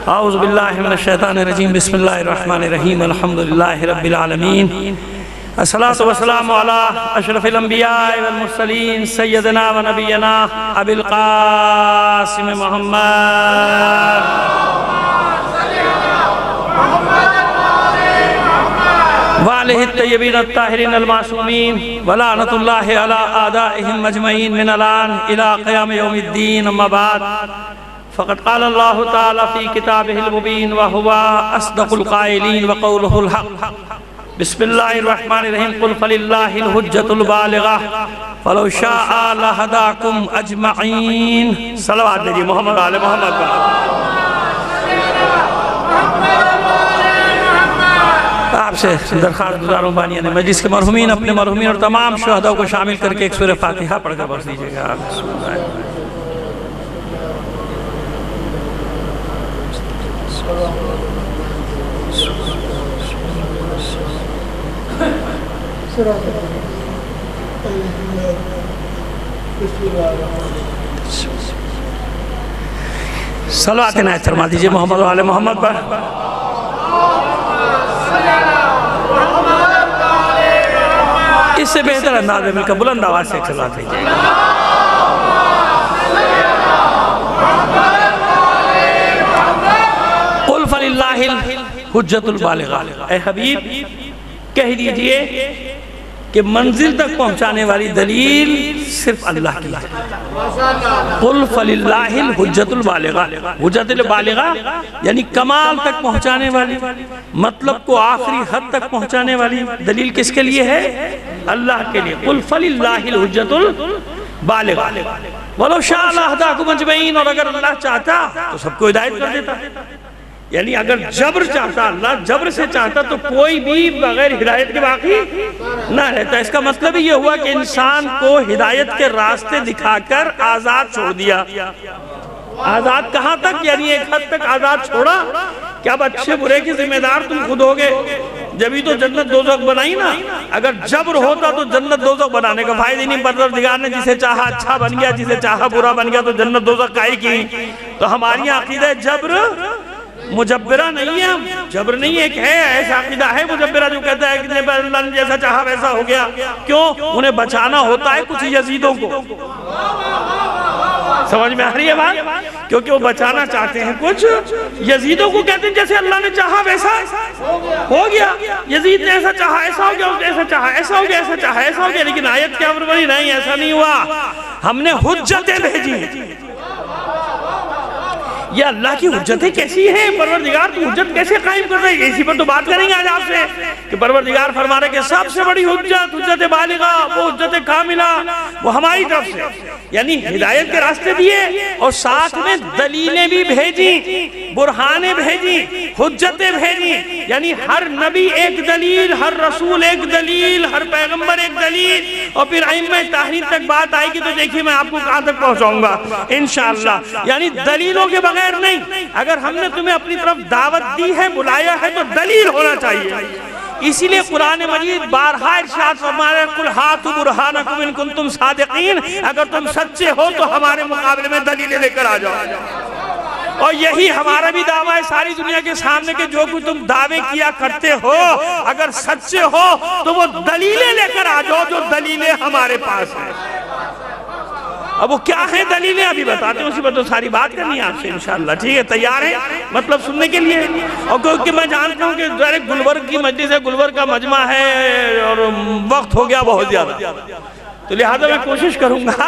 औज़ु बिल्लाहि मिनश शैतानिर रजीम बिस्मिल्लाहिर रहमानिर रहीम अल्हम्दुलिल्लाहि रब्बिल आलमीन अस्सलातु वस्सलामु अला अशरफिल अंबिया वल मुरसलीन सय्यदना व नबियना अबिल कासिम मुहम्मद व अलैहि तय्यबीन अत्ताहिरीन अल मासूमीन व लानतुल्लाहि अला आदाइहिम अजमईन मिन अलान इला क़याम यौमिद्दीन अम्मा बाद फ़क़द क़ाल अल्लाहु तआला फ़ी किताबिहिल मुबीन व हुवा अस्दक़ुल क़ाइलीन व क़ौलुहुल हक़ बिस्मिल्लाहिर रहमानिर रहीम क़ुल फ़लिल्लाहिल हुज्जतुल बालिग़ा फ़लौ शाअ लहदाकुम अजमईन। सलवात दीजिए मोहम्मद आले मोहम्मद पर। आपसे दरख्वास्त गुजारूं बानिया ने मजलिस के मरहुमीन अपने मरहुमीन और तमाम शुहदा को शामिल करके एक सूरह फ़ातिहा पढ़कर बख्श दीजिएगा। सलवात इनायत फरमा दीजिए मोहम्मद वाले मोहम्मद पर। इससे बेहतर अंदाज में मिलकर बुलंद आवाज से सलवात कीजिएगा। कुल फलिल्लाहिल हुज्जतुल बालिग़ा। ऐ हबीब कह दीजिए कि मंजिल तक पहुंचाने वाली दलील सिर्फ अल्लाह की है। कुल फलिल्लाहिल हुज्जतुल बालिग़ा। हुज्जतुल बालिग़ा यानी कमाल तक पहुंचाने वाली, मतलब को आखिरी हद तक पहुंचाने वाली दलील किसके लिए है? अल्लाह के लिए। कुल फलिल्लाहिल हुज्जतुल बालिग़ा वलो शाअ लहदाकुम अजमईन। और अगर अल्लाह चाहता तो सबको हिदायत कर देता। यानी अगर जबर चाहता, अल्लाह जबर से चाहता तो कोई भी बगैर हिदायत के बाकी ना रहता। इसका मतलब ये हुआ कि इंसान को हिदायत के रास्ते दिखाकर आजाद छोड़ दिया। आजाद कहाँ तक? यानी एक हद तक आजाद छोड़ा कि अब अच्छे बुरे के जिम्मेदार तुम खुद होगे। जब ही तो जन्नत दोज़ख बनाई ना। अगर जबर होता तो जन्नत दोज़ख बनाने का फायदा नहीं। परवरदिगार ने जिसे चाहा अच्छा बन गया, जिसे चाहा बुरा बन गया, तो जन्नत दोज़ख काहे की? तो हमारी अकीदा है जबर मुजब्बरा नहीं है। हम जबर नहीं है, है ऐसा अकीदा है मुजब्बरा जो कहता है कि अल्लाह ने जैसा चाहा वैसा हो गया। क्यों? उन्हें बचाना होता है कुछ यजीदों को। समझ में आ रही है बात? क्योंकि वो बचाना चाहते हैं कुछ यजीदों को। कहते हैं जैसे अल्लाह ने चाहा वैसा हो गया, यजीद ने ऐसा चाहा ऐसा हो गया, ऐसा चाहा ऐसा हो गया, ऐसा चाहा ऐसा हो गया। लेकिन आयत क्या बनी? नहीं, ऐसा नहीं हुआ। हमने हुज्जतें भेजी। ये अल्लाह की हुज्जतें कैसी हैं? परवरदिगार की हुज्जत कैसे कायम कर रही है? इसी पर तो बात करेंगे आज आपसे कि परवरदिगार फरमा रहे कि सबसे बड़ी हुज्जत हुज्जत बालिग़ा, वो हुज्जत कामिला, वो हमारी तरफ से, यानी हिदायत के रास्ते दिए और साथ में दलीलें भी भेजी, बुरहाने भेजी, हुज्जतें भेजी। यानी हर नबी एक दलील, हर रसूल एक दलील, हर पैगंबर एक दलील। और फिर अइम्मा ताहरीर तक बात आएगी तो देखिए मैं आपको कहां तक पहुंचाऊंगा इंशाअल्लाह। यानी दलीलों के बगैर नहीं। अगर हमने तुम्हें अपनी तरफ दावत दी है, बुलाया है, तो दलील होना चाहिए। इसीलिए कुरान मजीद बारहा इरशाद फरमा रहा है कुल हातु बुरहानकुम इन कुंतुम सादिकीन। अगर तुम सच्चे हो तो हमारे मुकाबले में दलीलें लेकर आ जाओ। और यही हमारा भी दावा है सारी दुनिया के सामने के जो कुछ तुम दावे किया करते हो, अगर सच्चे हो तो वो दलीलें लेकर आ जाओ, जो दलीलें हमारे पास है। अब वो क्या है दलीलें अभी बताते हैं, उसी पर तो सारी बात करनी है आपसे इंशाअल्लाह। ठीक है, तैयार है मतलब सुनने के लिए? और क्योंकि मैं जानता हूँ कि डायरेक्ट गुलबर्ग की मजलिस है, गुलबर्ग का मजमा है और वक्त हो गया बहुत ज्यादा, तो लिहाजा मैं कोशिश करूंगा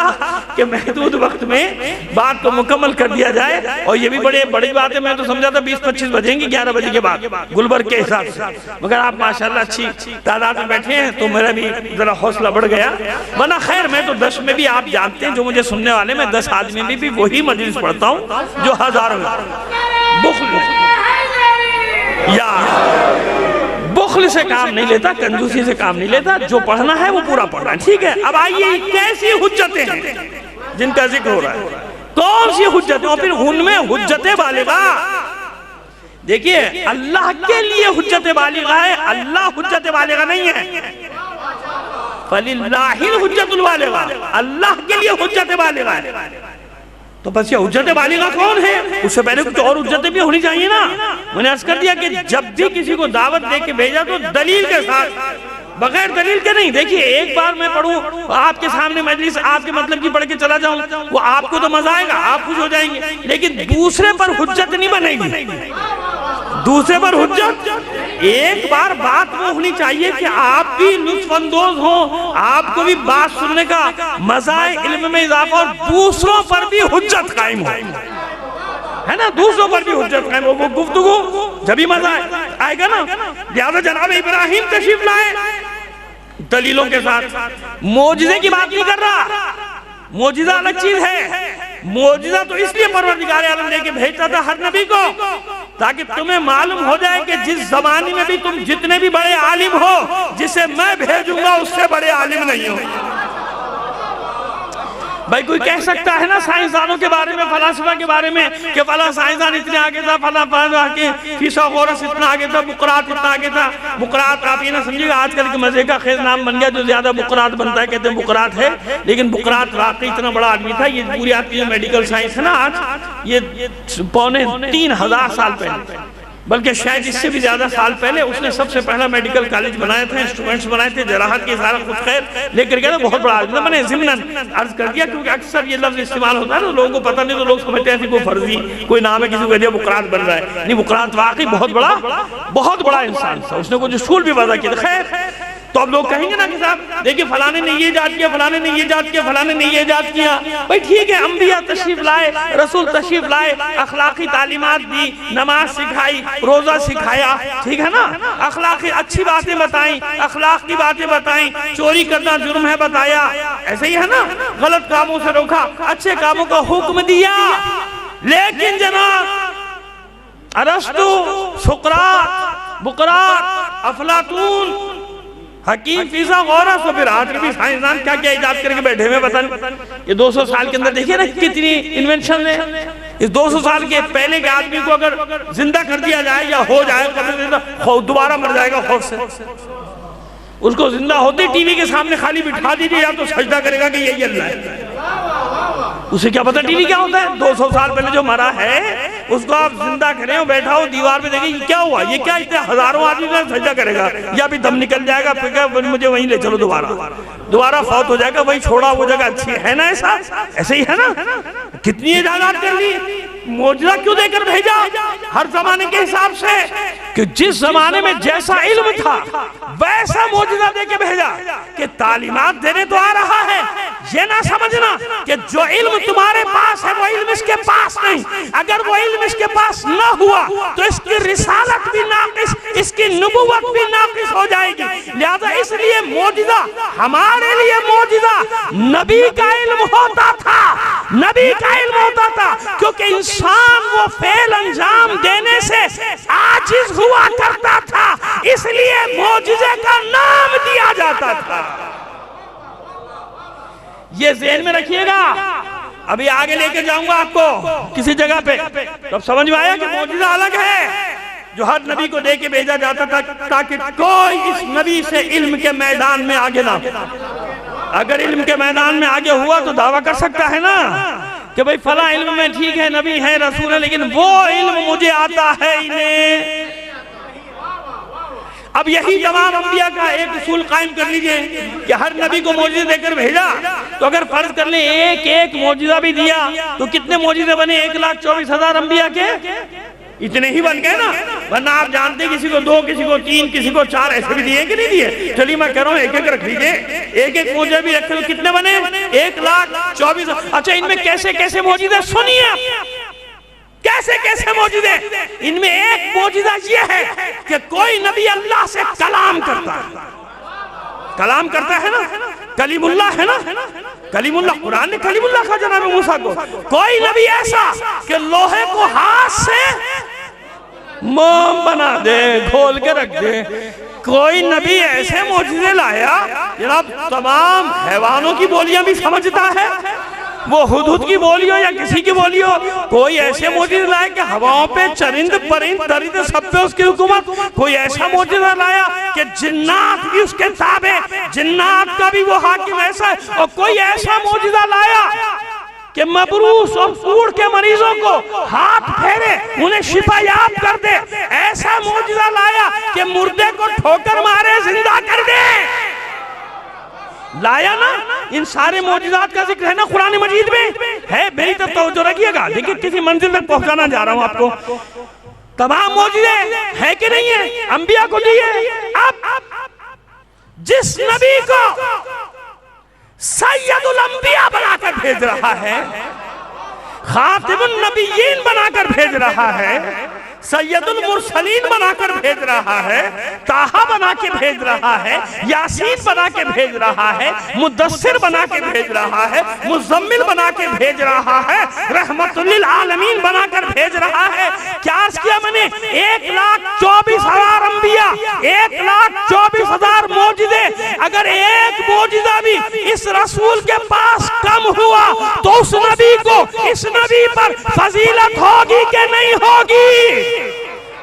कि महदूद वक्त में बात को मुकम्मल कर दिया जाए। और ये भी बड़ी बात है, मैं तो समझा था 20-25 बजेंगे 11 बजे के बाद गुलबर्ग के हिसाब से, मगर आप माशाल्लाह अच्छी तादाद में बैठे हैं तो मेरा भी जरा हौसला बढ़ गया। वरना खैर मैं तो 10 में भी, आप जानते हैं जो मुझे सुनने वाले, मैं 10 आदमी में भी वही मजलिस पढ़ता हूँ जो हजारों बुख्ल से काम नहीं लेता, कंजूसी से काम नहीं लेता। जो पढ़ना है वो पूरा पढ़ना है। ठीक है, अब आइए कैसी हुज्जतें हैं जिनका जिक्र हो रहा है, कौन सी हुज्जतें? और फिर उनमें हुज्जतें बालिग़ा। देखिए अल्लाह के लिए हुज्जतें बालिग़ा है, अल्लाह हुज्जतें बालिग़ा नहीं है। फलिल्लाहिल हुज्जतुल बालिग़ा, अल्लाह के लिए हुज्जत बालिग़ा है। तो तो बस ये हुज्जत बालिगा कौन है? उससे पहले कुछ और हुज्जतें भी होनी चाहिए ना। मैंने अर्ज कर दिया कि जब भी किसी को दावत दे के भेजा तो दलील के साथ, बगैर दलील के नहीं। देखिए एक बार मैं पढ़ूं आपके सामने मजलिस आपके मतलब की पढ़ के चला जाऊं, वो आपको तो मजा आएगा, आप खुश हो जाएंगे, लेकिन दूसरे पर हुज्जत नहीं बनेगी। दूसरे पर हुज्जत, एक बार बात वो होनी चाहिए कि आप भी लुत्फअंदोज हो, आपको भी बात सुनने का मजा है, इल्म में इजाफा, और दूसरों पर भी हुज्जत कायम हो, है ना, दूसरों पर भी हुज्जत कायम हो। वो गुफ्तगू जब भी मजा आएगा ना। लिहाजा जनाब इब्राहिम तशरीफ लाए दलीलों के साथ। मोजिज़े की बात नहीं कर रहा, मोजिज़ा अलग चीज है। मोजिज़ा तो इसलिए परवरदिगार आलम लेके भेजता था हर नबी को, ताकि तुम्हें मालूम हो जाए कि जिस जमाने में भी तुम जितने भी बड़े आलिम हो, जिसे मैं भेजूंगा उससे बड़े आलिम नहीं हो। भाई कोई कह सकता है ना साइंसदानों के बारे में, फलासफा के बारे में, कि फला साइंसदान इतने आगे था, फला के फिसागोरस इतना आगे था, बुकरात इतना आगे था। बुकरात आप ये ना समझिएगा आजकल के मजे का खेल नाम बन गया, जो ज्यादा बुकरात बनता है कहते हैं बुकरात है, लेकिन बुकरात वाकई इतना बड़ा आदमी था। ये पूरी आपकी जो मेडिकल साइंस है ना आज, ये 2,500 साल पहले, बल्कि शायद इससे भी ज्यादा साल पहले उसने सबसे पहला मेडिकल कॉलेज बनाया था, इंस्ट्रूमेंट्स बनाए थे, जराहत की सारा कुछ खैर लेकर गया था। बहुत बड़ा आदमी था। मैंने ज़िम्नन अर्ज कर दिया क्योंकि अक्सर ये लफ्ज इस्तेमाल होता है ना, लोगों को पता नहीं, तो लोग समझते हैं कोई फर्जी कोई नाम है, किसी को कह दिया बुकरात बन रहा है। नहीं, बुकरात वाकई बहुत बड़ा इंसान था, उसने कुछ उसूल भी वज़ा किए। खैर तो अब लोग कहेंगे ना कि साहब देखिए फलाने ने ये जात किया, फलाने ने ये जात किया, फलाने ने ये जात किया। भाई ठीक है, अंबिया तशरीफ लाए, रसूल तशरीफ लाए, अखलाकी तालीमात दी, नमाज सिखाई, रोजा सिखाया, ठीक है ना, अखलाकी अच्छी बातें बताई, अखलाक की बातें बताई, चोरी करना जुर्म है बताया, ऐसे ही है ना, गलत कामों से रोका, अच्छे कामों का हुक्म दिया। लेकिन जनाब अरस्तु, सुकरात, बुकरात, अफलातून, हकीम, फिसागोरस, तो फिर आज के भी साइंसदान क्या क्या इजाद करके बैठे हुए पता नहीं। ये 200 साल के अंदर देखिए ना कितनी इन्वेंशन है। इस 200 साल के पहले के आदमी को अगर जिंदा कर दिया जाए या हो जाए, दोबारा मर जाएगा खौफ से। उसको जिंदा होते टीवी के सामने खाली बिठा दीजिए, या तो सजदा करेगा कि यही अल्लाह है। उसे क्या पता टीवी क्या होता है। 200 साल पहले जो मरा है उसको आप जिंदा करें और बैठा हो दीवार पे, देखिए क्या हुआ, ये क्या, इतने हजारों आदमी का सजदा करेगा, या भी दम निकल जाएगा, फिर मुझे वहीं ले चलो, दोबारा फौत हो जाएगा, वही छोड़ा वो जगह अच्छी है ना। ऐसे ही है ना। कितनी इजाजत कर ली, मौजूदा क्यों देकर भेजा हर जमाने के हिसाब से, कि जिस जमाने में जैसा इल्म था वैसा मौजूदा देके भेजा, कि तालीमात देने तो आ रहा है। ये ना समझना कि जो इल्म तुम्हारे पास है वो इल्म इसके पास नहीं। अगर वो इल्म इसके पास न हुआ तो इसकी रिसालत भी नाकिस, इसकी नबुवत भी नाकिस हो जाएगी। लिहाजा इसलिए मौजूदा हमारे लिए मौजूदा नबी का इल्म होता था, नबी का इल्म होता था, क्योंकि इंसान वो फेल अंजाम देने से आजिज हुआ करता था, इसलिए मौजूजे का नाम दिया जाता था। ये ज़हन में रखिएगा। अभी आगे लेकर जाऊंगा आपको किसी जगह पे, तो समझ में आया कि मौजूदा अलग है जो हर नबी को दे के भेजा जाता था, ताकि कोई इस नबी से इल्म के मैदान में आगे ना। अगर इल्म के मैदान में आगे हुआ तो दावा कर सकता है ना कि भाई फला इल्म में ठीक है, नबी है, रसूल है, लेकिन वो इल्म मुझे आता है इन्हें। अब यही तमाम अंबिया का एक उसूल कायम कर लीजिए कि हर नबी को मौजूदा देकर भेजा, तो अगर फर्ज कर ले एक एक मौजूदा भी दिया तो कितने मौजूदा बने? 1,24,000 अंबिया के इतने ही बन गए ना। वरना आप जानते हैं किसी को 2, किसी को 3, किसी को 4 ऐसे भी दिए कि नहीं दिए। चलिए मैं कह रहा हूँ एक एक रख लीजिए, एक एक मौजूदा भी रखे तो कितने बने? 1,24,000। अच्छा, इनमें कैसे कैसे मौजूदा सुनिए, कैसे कैसे मौजूदे। इनमें एक मौजूदा ये है कि कोई नबी अल्लाह से कलाम करता है, कलाम करता है ना, कलीमुल्लाह है ना, कलीमुल्लाह। कुरान ने कलीमुल्लाह कहा जनाब मूसा को। कोई नबी ऐसा कि लोहे को हाथ से मोम बना दे, खोल के रख दे। कोई नबी ऐसे मौजूदे लाया जनाब तमाम हैवानों की बोलियां भी समझता है, वो हुदहुद की बोली हो या किसी की बोली हो। कोई ऐसे मौजूदा लाया कि हवाओं पे चरिंद परिंद दरिंद सब पे उसकी हुकूमत। कोई ऐसा मौजूदा लाया कि जिन्नात भी उसके ताबे, जिन्नात का भी वो हाकिम ऐसा है। और कोई ऐसा मौजूदा लाया कि मबरूस और कूड़ के मरीजों को हाथ फेरे, उन्हें शिफा याब कर दे। ऐसा मौजूदा लाया कि मुर्दे को ठोकर मारे जिंदा कर दे। लाया ना। इन सारे मौजूदात का जिक्र है ना कुरान मजीद में है। मेरी तरफ तवज्जो रखिएगा, देखिए किसी मंजिल तक पहुंचाना जा रहा हूं आपको। तमाम मौजूदे है कि नहीं है, अंबिया को दिए। अब जिस नबी को सैयदुल अंबिया बनाकर भेज रहा है, खातिमुन नबिय्यीन बनाकर भेज रहा है, सैयदुल मुरसलीन बनाकर भेज रहा है, ताहा बना के भेज रहा है, यासीन बना के भेज रहा है, मुद्दस्सिर बना के भेज रहा है, मुज़म्मिल बना के भेज रहा है, रहमतुल लिल आलमीन बनाकर भेज रहा है। क्या अर्ज किया मैंने? 1,24,000 अंबिया, 1,24,000 मौजिज़े। अगर एक मौजिज़ा भी इस रसूल के पास कम हुआ तो उस नबी को, इस नबी पर फजीलत होगी कि नहीं होगी?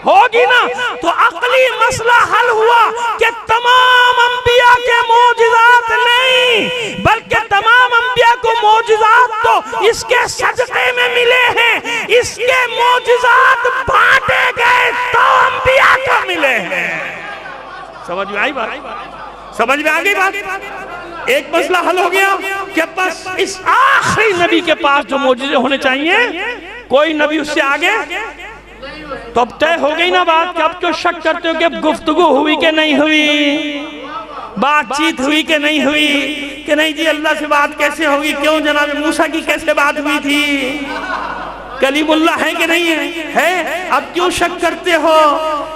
होगी ना। तो अकली मसला हल हुआ कि तमाम अंबिया के मौजिज़ात नहीं, बल्कि तमाम अंबिया को मौजिज़ात तो इसके सदक़े में मिले हैं, इसके मौजिज़ात बांटे गए तो अंबिया को मिले हैं। समझ में आई बात? समझ में आ गई बात? एक मसला हल हो गया कि बस इस आखिरी नबी के पास जो मौजिज़े होने चाहिए, कोई नबी उससे आगे। तो अब तय हो गई ना बात कि अब क्यों शक करते हो कि अब गुफ्तगू हुई कि नहीं हुई, बातचीत हुई कि नहीं हुई, कि नहीं जी अल्लाह से बात कैसे होगी? क्यों जनाब मूसा की कैसे बात हुई थी? कलीमुल्लाह है कि नहीं है? अब क्यों शक करते हो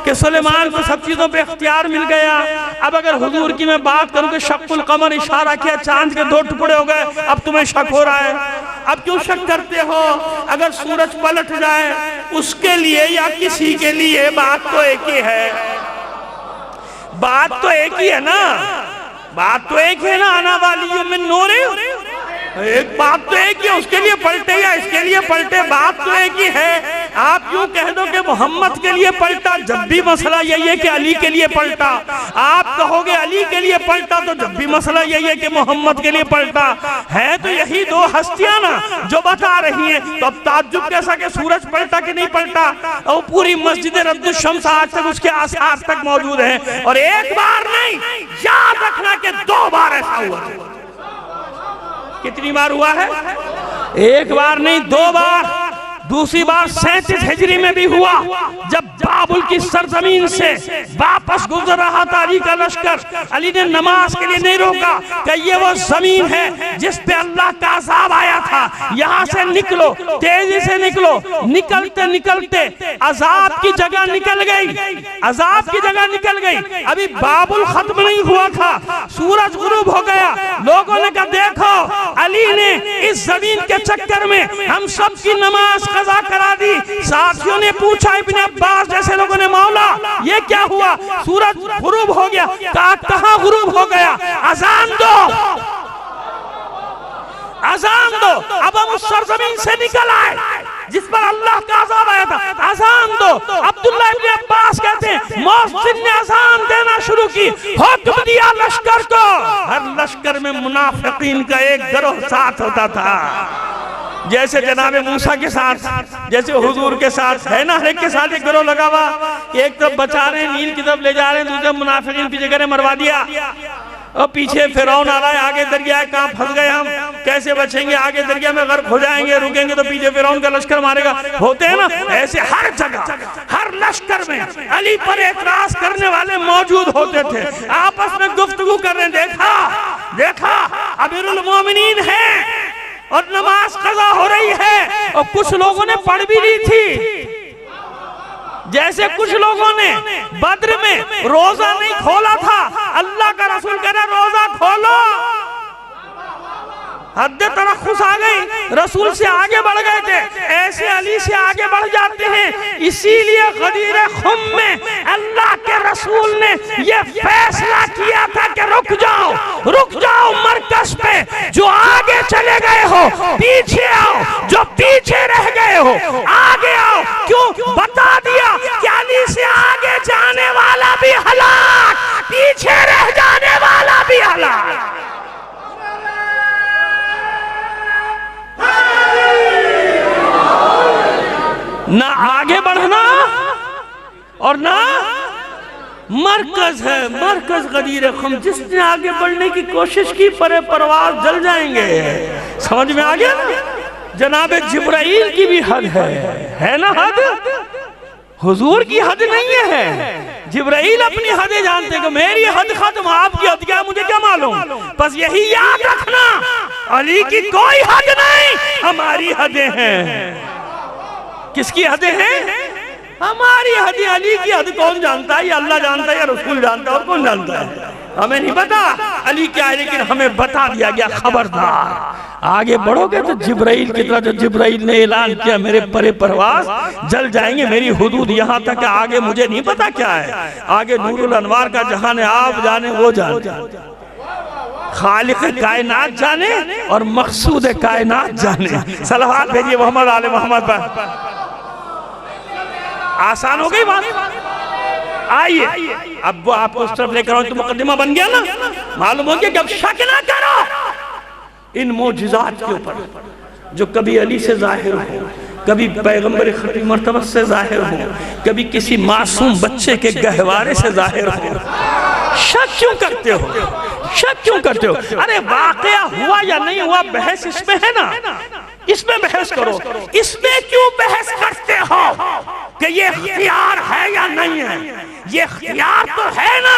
कि सुलेमान को सब चीजों पे इख्तियार मिल गया? अब अगर हुजूर की मैं बात करूं कि शक्कुल कमर इशारा किया, चांद के 2 टुकड़े हो गए, अब तुम्हें शक हो रहा है? अब क्यों शक करते हो? अगर सूरज पलट जाए उसके लिए या किसी के लिए बात तो एक ही है, बात तो एक ही है ना, बात तो एक है ना। आना वाली में नूरे, एक बात तो एक ही है, उसके लिए पलटे या इसके लिए पलटे, बात तो एक ही है। आप यूं कह दो कि मोहम्मद के लिए पलटा, जब भी मसला यही है कि अली के लिए पलटा। आप कहोगे अली के लिए पलटा, तो जब भी मसला यही है कि मोहम्मद के लिए पलटा। है तो यही दो हस्तियां ना जो बता रही हैं। तो अब ताज्जुब कैसा कि सूरज पलटा कि नहीं पलटा? और पूरी मस्जिद रद्दुश शम्स आज तक उसके आसार तक मौजूद है। और एक बार नहीं, याद रखना कि 2 बार ऐसा हुआ। कितनी बार हुआ है? एक बार नहीं, 2 बार। दूसरी बार 37 हिजरी में भी हुआ, जब बाबुल की सरजमीन से वापस गुजर रहा था अली का लश्कर। अली ने नमाज के लिए नहीं रोका कि ये वो जमीन है जिस पे अल्लाह का अज़ाब आया था, यहाँ से निकलो, तेजी से निकलो। निकलते निकलते अज़ाब की जगह निकल गई, अज़ाब की जगह निकल गई। अभी बाबुल खत्म नहीं हुआ था, सूरज गुरूब हो गया। लोगों ने कहा देखो अली ने इस जमीन के चक्कर में हम सब की नमाज कज़ा करा दी। साथियों ने पूछा इब्ने अब्बास जैसे लोगों ने, मौला ये क्या हुआ? सूरज गुरूब हो गया। कहाँ गुरूब हो गया? अजान दो, अजान दो। अब हम उस सरजमीन से निकल आए जिस पर अल्लाह का अज़ाब आया था, अजान दो। अब्दुल्लाह इब्ने अब्बास कहते हैं मौज़िन ने अजान देना शुरू की, हुक्म दिया लश्कर को। हर लश्कर में मुनाफिकीन का एक गिरोह साथ होता था, जैसे जनाब मूसा के साथ, जैसे हुजूर के साथ है ना, हर एक के साथ एक गिरोह लगा हुआ। एक तरफ बचा रहे हैं, नील की तरफ ले जा रहे हैं, दूसरे मुनाफिकीन पीछे करे मरवा दिया। और पीछे फिरौन आ रहा है, आगे दरिया है, कहाँ फंस गए हम, कैसे बचेंगे? आगे दरिया में गर्क हो जाएंगे, रुकेंगे तो पीछे फिरौन का लश्कर मारेगा। होते हैं ना ऐसे, हर जगह हर लश्कर में अली पर एतराज करने वाले मौजूद होते थे, आपस में गुफ्तगू कर रहे हैं। देखा देखा अमीरुल मोमिनीन है और नमाज कज़ा हो रही है। और कुछ लोगों ने पढ़ भी ली थी, जैसे कुछ लोगों ने बद्र में रोजा नहीं खोला था, अल्लाह का रसूल कह रहा रोजा खोलो। हद तरख्खुस आ गई, रसूल से आगे बढ़ गए थे, ऐसे अली से आगे बढ़ जाते हैं। इसीलिए गदीर खुम में अल्लाह के रसूल ने ये फैसला किया था कि रुक जाओ मरकज पे। जो आगे चले गए हो पीछे आओ, जो पीछे रह गए हो आगे आओ। क्यों? बता दिया कि अली से आगे जाने वाला भी हलाक, पीछे रह जाने वाला भी हलाक। और ना मरकज है, मरकज गदीर खुम। जिसने आगे बढ़ने की कोशिश की परे परवाज जल जाएंगे। समझ में आ गया ना? जनाब जिब्राइल की भी हद है ना हद? हुजूर की हद नहीं है। जिब्राइल अपनी हदें जानते हैं कि मेरी हद खत्म, आपकी हद क्या मुझे क्या मालूम। बस यही याद रखना, अली की कोई हद नहीं, हमारी हदें हैं। किसकी हदें हैं? हमारी हदें। अली की हद कौन जानता है? या अल्लाह जानता है या रसूल जानता है, और कौन जानता है? हमें नहीं पता अली क्या है, लेकिन हमें बता दिया गया खबरदार आगे बढ़ोगे तो जिब्राइल की तरह। जो जिब्राइल ने ऐलान किया मेरे परे परवाज जल जाएंगे, मेरी हुदूद यहाँ तक है, आगे मुझे नहीं पता क्या है। आगे नूरुल अनवार का जहान है, आप जाने वो जाने, खालिक कायनात जाने और मकसूद कायनात जाने। सलावत भेजिए मोहम्मद आले मोहम्मद पर। आसान हो गई बात। आइए अब वो आपको उस तरफ लेकर आओ तो मुकद्दमा बन गया ना। मालूम हो गया कि अब शक ना करो इन मोजिज़ात के ऊपर जो कभी अली से जाहिर हो, कभी पैगंबर खत्मी मर्तबा से जाहिर हो, कभी किसी मासूम बच्चे के गहवारे से जाहिर हो। शक क्यों करते हो? शक क्यों करते हो? अरे वाकया हुआ या नहीं हुआ, बहस इसमें है ना, इसमें बहस करो। इसमें क्यों बहस करते हो कि ये इख्तियार है या नहीं है? ये इख्तियार तो है ना,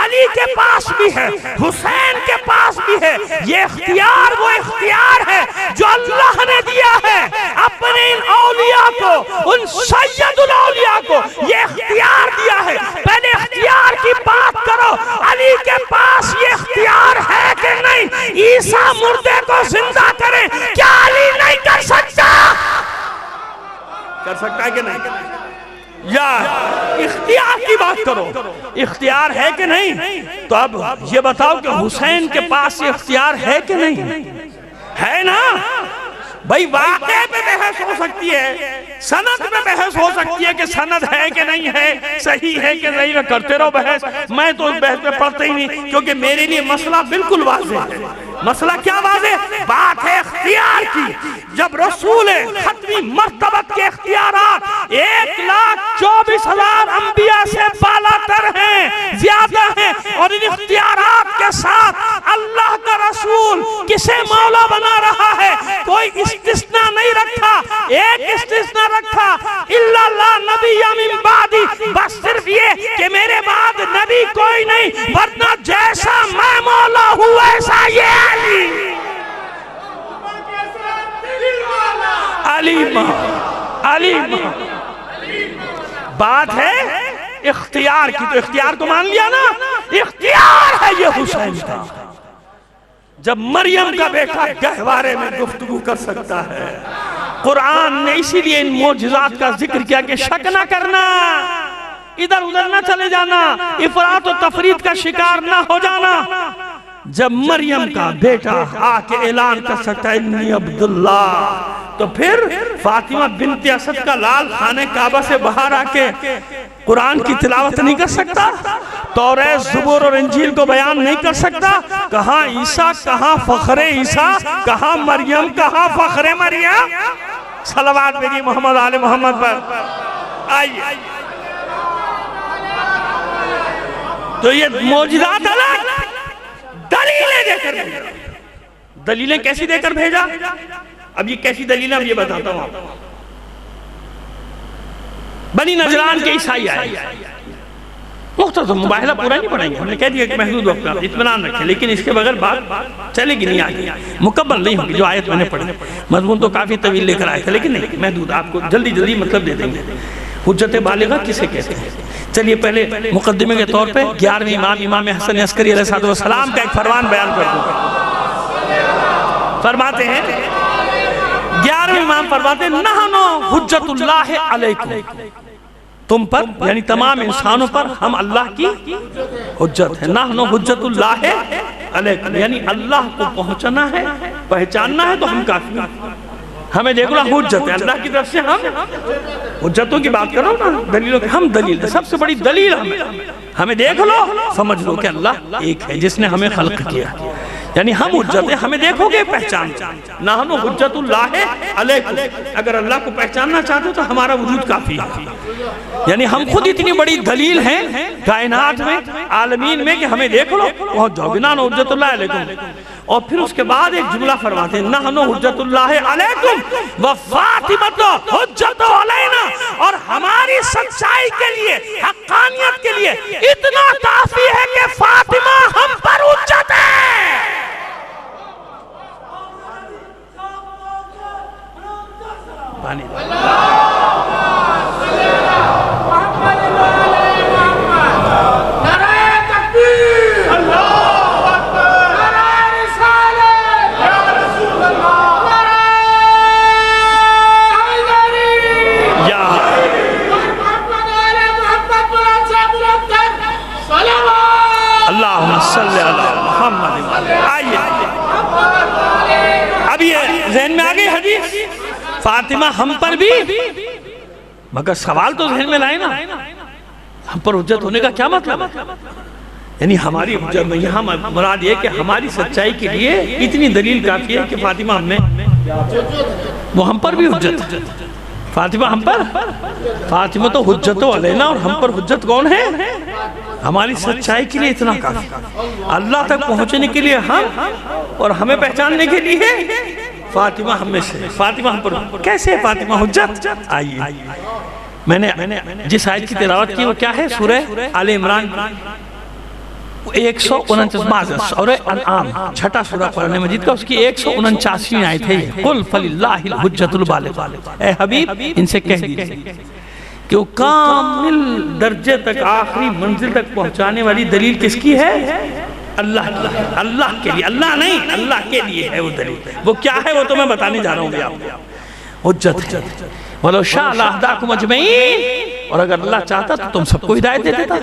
अली के पास भी है, हुसैन के पास भी है। ये इख्तियार वो इख्तियार है जो अल्लाह ने दिया है अपने इन औलिया को, उन सैयदुल औलिया को ये इख्तियार दिया है। पहले इख्तियार की बात करो, अली के पास ये इख्तियार है कि नहीं? ईसा मुर्दे को जिंदा करे, क्या अली नहीं कर सकता? कर सकता है कि नहीं? या इख्तियार की बात करो, इख्तियार है कि नहीं? तो अब ये बताओ कि हुसैन के पास ये इख्तियार है कि नहीं? है ना भाई। वाक़े पे बहस हो सकती है, सनद पे बहस हो सकती है कि सनद है कि नहीं है, सही है कि नहीं है। करते रहो बहस, मैं तो उस बहस पे पढ़ता ही नहीं, क्योंकि मेरे लिए मसला बिल्कुल वाज़ेह है। मसला क्या वाज़ेह? बात है इख्तियार की। जब रसूल खत्मी मर्तबत के इख्तियारात 1,24,000 अंबिया से बालातर हैं, ज्यादा हैं, और इन इख्तियारात के साथ अल्लाह का रसूल किसे मौला बना रहा है? कोई इस्तिस्ना नहीं रखा, एक इस्तिस्ना रखा, इल्लल्लाह नबी मिन बादी, बस सिर्फ ये कि मेरे बाद नबी कोई नहीं, वरना जैसा मैं मौला हूँ वैसा ये अली। बात है इख्तियार की, तो इख्तियार को मान लिया ना, इख्तियार है ये हुसैन का। जब मरियम का बेटा गहवारे में गुफ्तगू कर सकता है, कुरान ने इसीलिए इन मोजिज़ात का जिक्र किया कि शक ना करना, इधर उधर ना चले जाना, इफरात और तफरीद का शिकार ना हो जाना। जब मरियम का बेटा आके ऐलान कर सकता है इन्नी अब्दुल्ला, तो फिर फातिमा बिन्ते असद का लाल खाने काबा से बाहर आके कुरान की तिलावत नहीं कर सकता? तौरात, ज़बूर और इंजील को बयान नहीं कर सकता? कहाँ ईसा, कहाँ फखरे ईसा, कहाँ मरियम, कहाँ फखरे मरियम। सलावत भेजिए मोहम्मद आले मोहम्मद पर। आइए, तो ये मौजूदात अलग, दलीलें देकर भेजा। दलीलें कैसी देकर भेजा? अब ये कैसी दलीलें, अब ये बताता हूं आपको। बनी नजरान के ईसाई आए, मुख्तसर मुबाहिला पूरा नहीं पढ़ेंगे, हमने कह दिया कि महदूद वक्त में इत्मीनान रखें, लेकिन इसके बगैर बात चलेगी नहीं, आगे मुकम्मल नहीं होगी। जो आयत मैंने पढ़ी, मजमून तो काफ़ी तवील लेकर आए थे, लेकिन नहीं महदूद, आपको जल्दी जल्दी मतलब दे देंगे। हुज्जत बालिगा किसे कहते हैं? चलिए पहले मुकद्दमे के तौर पे 11वें इमाम हसन अस्करी अलैहिस्सलाम का एक फरमान बयान कर दूं। फरमाते हैं 11वें इमाम फरमाते हैं, नहनु हुज्जतुल्लाह अलैकुम, तुम पर यानी तमाम इंसानों पर हम अल्लाह की हुज्जत है। नहनु हुज्जतुल्लाह अलैकुम, यानी अल्लाह को पहुंचना है, पहचानना है तो हम काफी हैं। हमें देखो ना हुज्जत है अल्लाह की तरफ से, हम हुज्जतों की बात करो ना, दलीलों की हम दलील है, सबसे बड़ी दलील हमें देख लो, समझ लो कि अल्लाह एक है जिसने हमें खल्क किया। यानी हम हुज्जत है, हमें देखोगे पहचान। नहनु हुज्जतुल्लाह अलैकुम, अगर अल्लाह को पहचानना चाहते हो तो हमारा वजूद काफी है। यानी हम खुद इतनी बड़ी दलील हैं कायनात में, आलमीन में, कि हमें देख लो पहुंच जाओगे। नहनु हुज्जतुल्लाह अलैकुम। और फिर उसके बाद एक जुमला फरमाते हैं, नहनु हुज्जतुल्लाह अलैकुम व फातिमतु हुज्जतु अलैना, और हमारी सच्चाई के लिए, हक्कानियत के लिए इतना काफी है कि फातिमा हम पर हुज्जत है। आइए अब ये ज़हन में आ गई हदीस, फातिमा हम पर भी, मगर सवाल तो ज़हन में लाए ना, हम पर हुज्जत होने का क्या मतलब है? यानी हमारी हुज्जत में यहाँ मुराद ये कि हमारी सच्चाई के लिए इतनी दलील काफी है कि फातिमा हमने, वो हम पर भी हुज्जत है। फातिमा हम पर, फातिमा तो हुज्जतो अलैना, और हम पर हुज्जत कौन है? हमारी सच्चाई के लिए इतना काफी, अल्लाह तक पहुंचने के लिए हम, और हमें पहचानने के लिए फातिमा हम में से। फातिमा हम पर कैसे फातिमा हुज्जत? आइए, मैंने जिस आयत की तिलावत की वो क्या है? सूरह आले इमरान 149 और अनआम, छठा सूरा कुरान मजीद का, उसकी 149वीं आयत है। कुल फलिल्लाहिल हुज्जतुल बालिग़ा, ए हबीब इनसे कह दीजिए कि वो कामिल दर्जे तक, आखिरी मंजिल तक पहुंचाने वाली दलील किसकी है? अल्लाह की। अल्लाह के लिए, अल्लाह नहीं, अल्लाह के लिए है वो दलील। वो क्या है वो तो मैं बताने जा रहा हूँ आपको। हुज्जत है, वलो शाअ लहदाकुम अजमईन, और अगर अल्लाह चाहता तो तुम सबको हिदायत दे देता,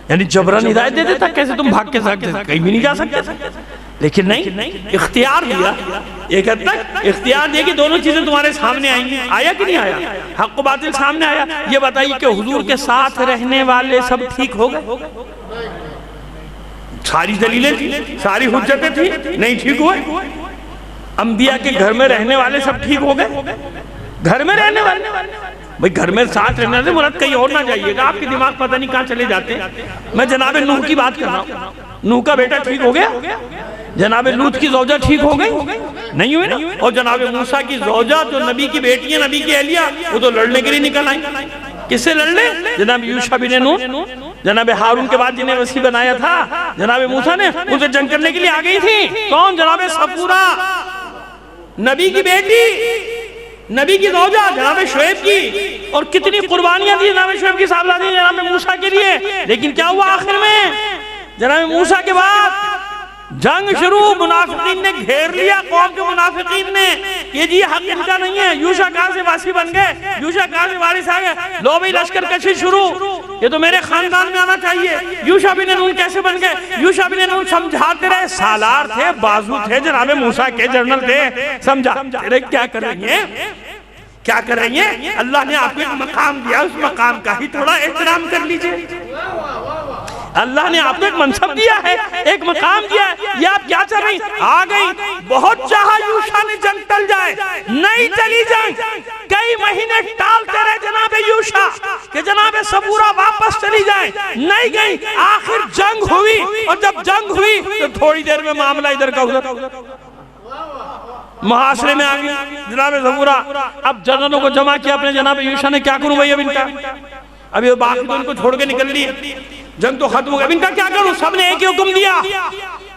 यानी जबरन हिदायत दे देता। कैसे तुम भाग के सकते, कहीं भी नहीं जा सकते, लेकिन नहीं, इख्तियार दिया। एक हद तक इख्तियार दिया कि दोनों चीजें तुम्हारे सामने आएंगी। आया कि नहीं आया? हक व बातिल सामने आया। ये बताइए कि हुजूर के साथ रहने वाले सब ठीक हो गए? सारी दलीलें थी, सारी हुज्जतें थी, नहीं ठीक हुए। अंबिया के घर में रहने वाले सब ठीक हो गए? घर में रहने वाले, भाई घर में साथ रहने से मुराद कहीं और ना जाइएगा, आपके दिमाग पता नहीं कहाँ चले जाते हैं। मैं जनाबे नूह की बात कर रहा हूँ। नूह का बेटा ठीक हो गया, जनाबे लूत की ज़ौजा ठीक हो गई, नहीं हुई ना? और जनाबे मूसा की ज़ौजा जो नबी की बेटी है, नबी की अहलिया, वो तो लड़ने के लिए निकल आई। किससे लड़ने? जनाब यूशा बिन नून, जनाब हारून के बाद जिन्हें वसी बनाया था जनाब मूसा ने, उनसे जंग करने के लिए आ गई थी। कौन? जनाब सफूरा, नबी की बेटी, नबी की ज़ौजा जनाब शुएब की। और कितनी कुर्बानियां दी जनाब शुएब की साहबजादी जनाब मूसा के लिए। लेकिन क्या हुआ आखिर में? जनाब मूसा के बाद जंग शुरू, मुनाफिकीन ने घेर लिया, कौम के मुनाफिकीन ने, ये जी हक इनका नहीं है। यूशा कहां से वासी बन गए, यूशा कहां से वारिस आ गए, लो भाई लश्कर कशी शुरू, ये तो मेरे खानदान में आना चाहिए। यूशा बिन नून कैसे बन गए? यूशा बिन नून समझाते रहे, सालार थे, बाजू थे, जनाब मूसा के जनरल थे, समझा रहे क्या कर रही है, क्या कर रही है? अल्लाह ने आपको एक मकाम दिया, उस मकाम का ही थोड़ा एहतराम कर लीजिए। अल्लाह ने आपको एक मनसब दिया है, एक मकाम दिया है, ये आप क्या कर रही? आ गई, बहुत चाहा यूशा ने जंग टल जाए, नहीं चली जंग। कई महीने टालते रहे जनाबे यूशा कि जनाबे सबूरा वापस चली जाए, नहीं गई। आखिर जंग हुई, और जब जंग हुई तो थोड़ी देर में मामला इधर का उधर, मुहासरे में आ गई जनाबे सबूरा। अब जनरलों को जमा किया अपने, जनाबे यूशा ने क्या करूं भाई अब इनका, अभी बाकी तो उनको छोड़ के निकल लिए, जंग तो खत्म हो गया, इनका क्या करूं? सबने एक ही हुक्म दिया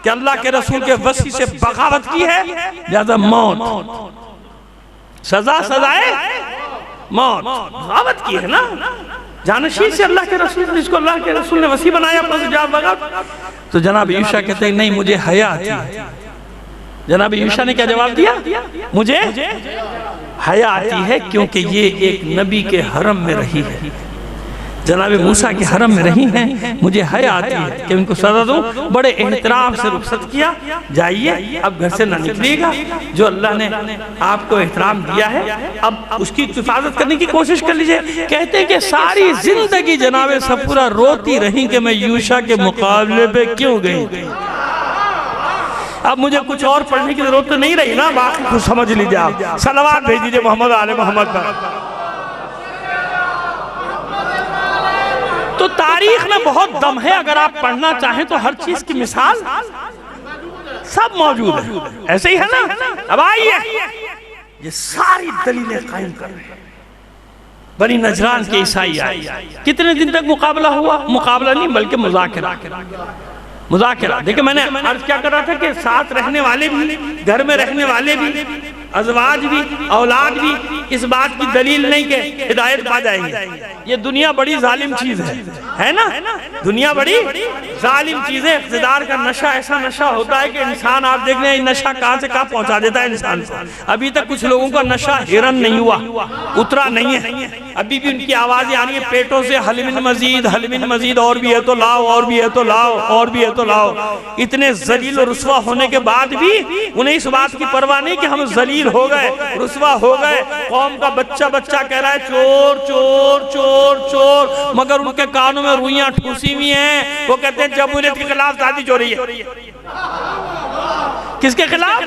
कि अल्लाह के रसूल के वसी से बगावत की है, लिहाजा मौत, सजा सजाए मौत, बगावत की है ना, जानशीन से अल्लाह के रसूल, जिसको अल्लाह के रसूल ने वसी बनाया अपना जवाब बगावत। तो जनाब यूशा कहते हैं नहीं, मुझे हया आती है। जनाब यूशा ने क्या जवाब दिया? मुझे हया आती है क्योंकि ये एक नबी के हरम में रही है, जनाब मूसा के हरम में रही हैं, मुझे हया आती है कि उनको सजा दूं। बड़े एहतराम से रुखसत किया, जाइए अब घर से ना निकलिएगा, जो अल्लाह ने आपको एहतराम दिया है अब उसकी हिफाजत करने की कोशिश कर लीजिए। कहते हैं कि सारी जिंदगी जनाब सफूरा रोती रही कि मैं यूशा के मुकाबले पे क्यों गई। अब मुझे कुछ और पढ़ने की जरूरत तो नहीं रही ना, बाकी कुछ समझ लीजिए आप। सलावत भेज दीजिए मोहम्मद आले मोहम्मद पर। तो तारीख में बहुत दम है, अगर आप पढ़ना चाहें तो हर चीज की मिसाल सब मौजूद है। ऐसे ही है ना। अब आइए, ये सारी दलीलें कायम कर रहे हैं। बनी नजरान के ईसाई आए, कितने दिन तक मुकाबला हुआ? मुकाबला नहीं बल्कि मुज़ाकरा। देखिए मैंने अर्ज क्या कर रहा था कि साथ रहने वाले भी, घर में रहने वाले भी, अज़वाज भी, औलाद भी इस बात की दलील नहीं कि हिदायत पा जाएंगे। ये दुनिया बड़ी जालिम चीज है ना। दुनिया बड़ी जालिम चीज है। इक़्तिदार का नशा ऐसा नशा होता है कि इंसान, आप देख रहे हैं नशा कहां से कहां पहुंचा देता है इंसान को। अभी तक कुछ लोगों का नशा हिरन नहीं हुआ, उतरा नहीं है। अभी भी उनकी आवाजें आ रही है पेटों से, हलमिन मजीद, और भी है तो लाओ, और भी है तो लाओ, और भी है तो लाओ। इतने जलील और रुस्वा होने के बाद भी उन्हें इस बात की परवाह नहीं कि हम जलील हो गए, रुस्वा हो गए। कौम का बच्चा कह रहा है चोर चोर चोर चोर, मगर उनके कानों में रुइयां ठूसी हुई हैं। वो कहते हैं जमहूरियत के खिलाफ शादी चोरी है। किसके खिलाफ?